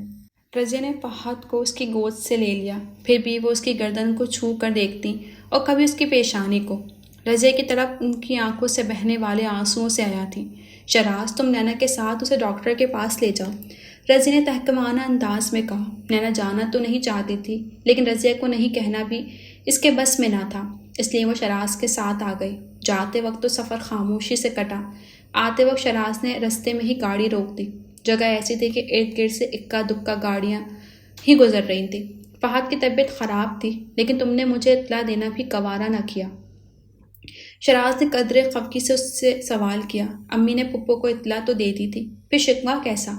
رضیہ نے فہد کو اس کی گود سے لے لیا، پھر بھی وہ اس کی گردن کو چھو کر دیکھتی اور کبھی اس کی پیشانی کو۔ رضیہ کی طرف ان کی آنکھوں سے بہنے والے آنسوؤں سے آیا تھی۔ شہراز، تم نینا کے ساتھ اسے ڈاکٹر کے پاس لے جاؤ، رضیہ نے تحکمانہ انداز میں کہا۔ نینا جانا تو نہیں چاہتی تھی، لیکن رضیہ کو نہیں کہنا بھی اس کے بس میں نہ تھا، اس لیے وہ شہراز کے ساتھ آ گئی۔ جاتے وقت تو سفر خاموشی سے کٹا۔ آتے وقت شہراز نے رستے میں ہی گاڑی روک دی۔ جگہ ایسی تھی کہ ارد گرد سے اکا دکا گاڑیاں ہی گزر رہی تھیں۔ فہد کی طبیعت خراب تھی، لیکن تم نے مجھے اطلاع دینا بھی گوارا نہ کیا۔ شہراز نے قدرے خفگی سے اس سے سوال کیا۔ امی نے پھپھو کو اطلاع تو دے دی تھی، پھر شکوہ کیسا؟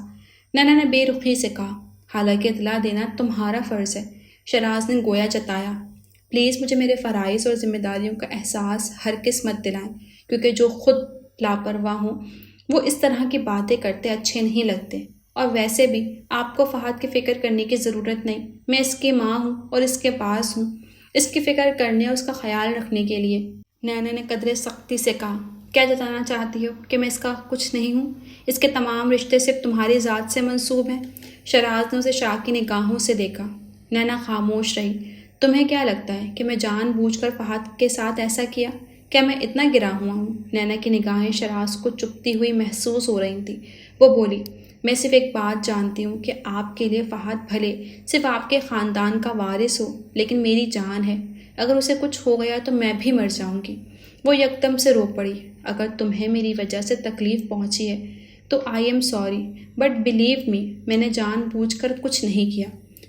نینا نے بے رخی سے کہا۔ حالانکہ اطلاع دینا تمہارا فرض ہے، شہراز نے گویا جتایا۔ پلیز مجھے میرے فرائض اور ذمہ داریوں کا احساس ہرگز مت دلائیں، کیونکہ جو خود لاپرواہ ہوں وہ اس طرح کی باتیں کرتے اچھے نہیں لگتے، اور ویسے بھی آپ کو فہد کی فکر کرنے کی ضرورت نہیں۔ میں اس کی ماں ہوں اور اس کے پاس ہوں، اس کی فکر کرنے اور اس کا خیال رکھنے کے لیے۔ نینا نے قدرے سختی سے کہا۔ کیا جتانا چاہتی ہو کہ میں اس کا کچھ نہیں ہوں؟ اس کے تمام رشتے صرف تمہاری ذات سے منسوب ہیں؟ شہراز نے اسے شاکی نگاہوں سے دیکھا۔ نینا خاموش رہی۔ تمہیں کیا لگتا ہے کہ میں جان بوجھ کر فہد کے ساتھ ایسا کیا؟ کیا میں اتنا گرا ہوا ہوں؟ نینا کی نگاہیں شہراز کو چبھتی ہوئی محسوس ہو رہی تھیں۔ وہ بولی، میں صرف ایک بات جانتی ہوں کہ آپ کے لیے فہد بھلے صرف آپ کے خاندان کا وارث ہو، لیکن میری جان ہے۔ اگر اسے کچھ ہو گیا تو میں بھی مر جاؤں گی۔ وہ یکدم سے رو پڑی۔ اگر تمہیں میری وجہ سے تکلیف پہنچی ہے تو I am sorry, but believe me, میں نے جان بوجھ کر کچھ نہیں کیا۔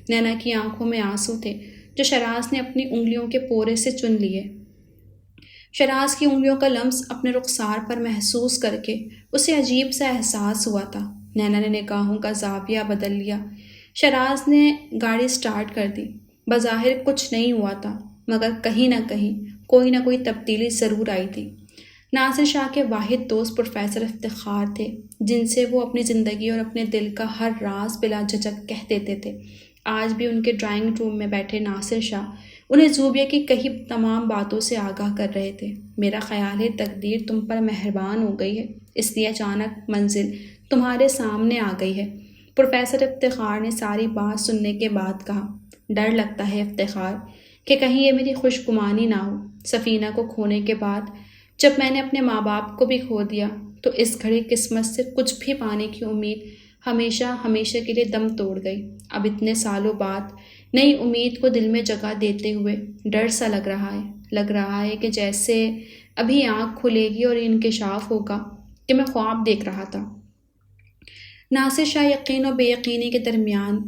نینا کی آنکھوں میں آنسو تھے جو شہراز نے اپنی انگلیوں کے پورے سے چن لیے۔ شہراز کی انگلیوں کا لمس اپنے رخسار پر محسوس کر کے اسے عجیب سا احساس ہوا تھا۔ نینا نے نگاہوں کا زاویہ بدل لیا۔ شہراز نے گاڑی سٹارٹ کر دی۔ بظاہر کچھ نہیں ہوا تھا، مگر کہیں نہ کہیں کوئی نہ کوئی تبدیلی ضرور آئی تھی۔ ناصر شاہ کے واحد دوست پروفیسر افتخار تھے، جن سے وہ اپنی زندگی اور اپنے دل کا ہر راز بلا جھجک کہہ دیتے تھے۔ آج بھی ان کے ڈرائنگ روم میں بیٹھے ناصر شاہ انہیں زوبیہ کی کہی تمام باتوں سے آگاہ کر رہے تھے۔ میرا خیال ہے تقدیر تم پر مہربان ہو گئی ہے، اس لیے اچانک منزل تمہارے سامنے آ گئی ہے، پروفیسر افتخار نے ساری بات سننے کے بعد کہا۔ ڈر لگتا ہے افتخار کہ کہیں یہ میری خوش گمانی نہ ہو۔ سفینہ کو کھونے کے بعد جب میں نے اپنے ماں باپ کو بھی کھو دیا تو اس گھڑی قسمت سے کچھ بھی پانے کی امید ہمیشہ ہمیشہ کے لیے دم توڑ گئی۔ اب اتنے سالوں بعد نئی امید کو دل میں جگہ دیتے ہوئے ڈر سا لگ رہا ہے کہ جیسے ابھی آنکھ کھلے گی اور انکشاف ہوگا کہ میں خواب دیکھ رہا تھا۔ ناصر شاہ یقین و بے یقینی کے درمیان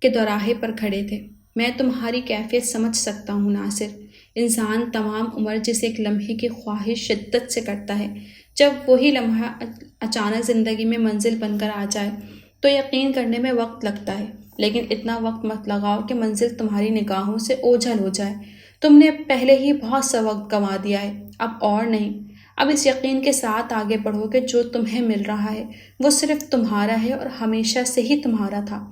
کے دوراہے پر کھڑے تھے۔ میں تمہاری کیفیت سمجھ سکتا ہوں ناصر۔ انسان تمام عمر جس ایک لمحے کی خواہش شدت سے کرتا ہے، جب وہی لمحہ اچانک زندگی میں منزل بن کر آ جائے تو یقین کرنے میں وقت لگتا ہے، لیکن اتنا وقت مت لگاؤ کہ منزل تمہاری نگاہوں سے اوجھل ہو جائے۔ تم نے پہلے ہی بہت سا وقت گنوا دیا ہے، اب اور نہیں۔ اب اس یقین کے ساتھ آگے بڑھو کہ جو تمہیں مل رہا ہے وہ صرف تمہارا ہے اور ہمیشہ سے ہی تمہارا تھا۔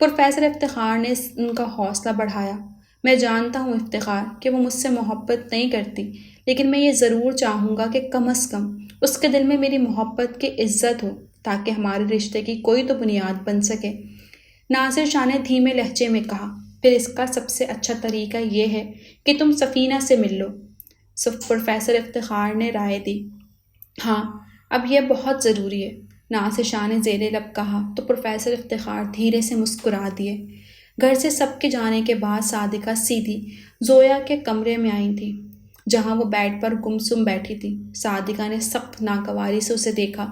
پروفیسر افتخار نے ان کا حوصلہ بڑھایا۔ میں جانتا ہوں افتخار کہ وہ مجھ سے محبت نہیں کرتی، لیکن میں یہ ضرور چاہوں گا کہ کم از کم اس کے دل میں میری محبت کی عزت ہو، تاکہ ہمارے رشتے کی کوئی تو بنیاد بن سکے۔ ناصر شاہ نے دھیمے لہجے میں کہا، پھر اس کا سب سے اچھا طریقہ یہ ہے کہ تم سفینہ سے مل لو۔ پروفیسر افتخار نے رائے دی۔ ہاں، اب یہ بہت ضروری ہے، ناصر شاہ نے زیر لب کہا تو پروفیسر افتخار دھیرے سے مسکرا دیے۔ گھر سے سب کے جانے کے بعد صادقہ سیدھی زویا کے کمرے میں آئی تھی۔ جہاں وہ بیڈ پر گمسم بیٹھی تھی۔ صادقہ نے سخت ناگواری سے اسے دیکھا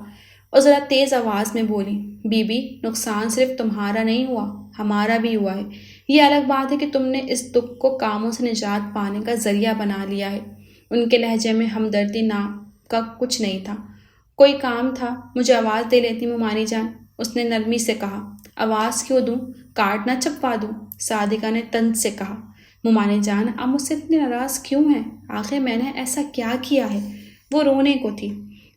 اور ذرا تیز آواز میں بولی، بی بی، نقصان صرف تمہارا نہیں ہوا، ہمارا بھی ہوا ہے۔ یہ الگ بات ہے کہ تم نے اس دکھ کو کاموں سے نجات پانے کا ذریعہ بنا لیا ہے۔ ان کے لہجے میں ہمدردی نام کا کچھ نہیں تھا۔ کوئی کام تھا، مجھے آواز دے لیتی مومانی جان، اس نے نرمی سے کہا۔ آواز کیوں دوں؟ کارڈ نہ چھپوا دوں؟ صادقہ نے طنز سے کہا۔ مومانی جان، آپ مجھ سے اتنی ناراض کیوں ہیں؟ آخر میں نے ایسا کیا کیا ہے؟ وہ رونے کو تھی۔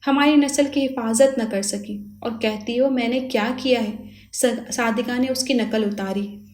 ہماری نسل کی حفاظت نہ کر سکی اور کہتی ہو میں نے کیا کیا ہے؟ صادقہ نے اس کی نقل اتاری۔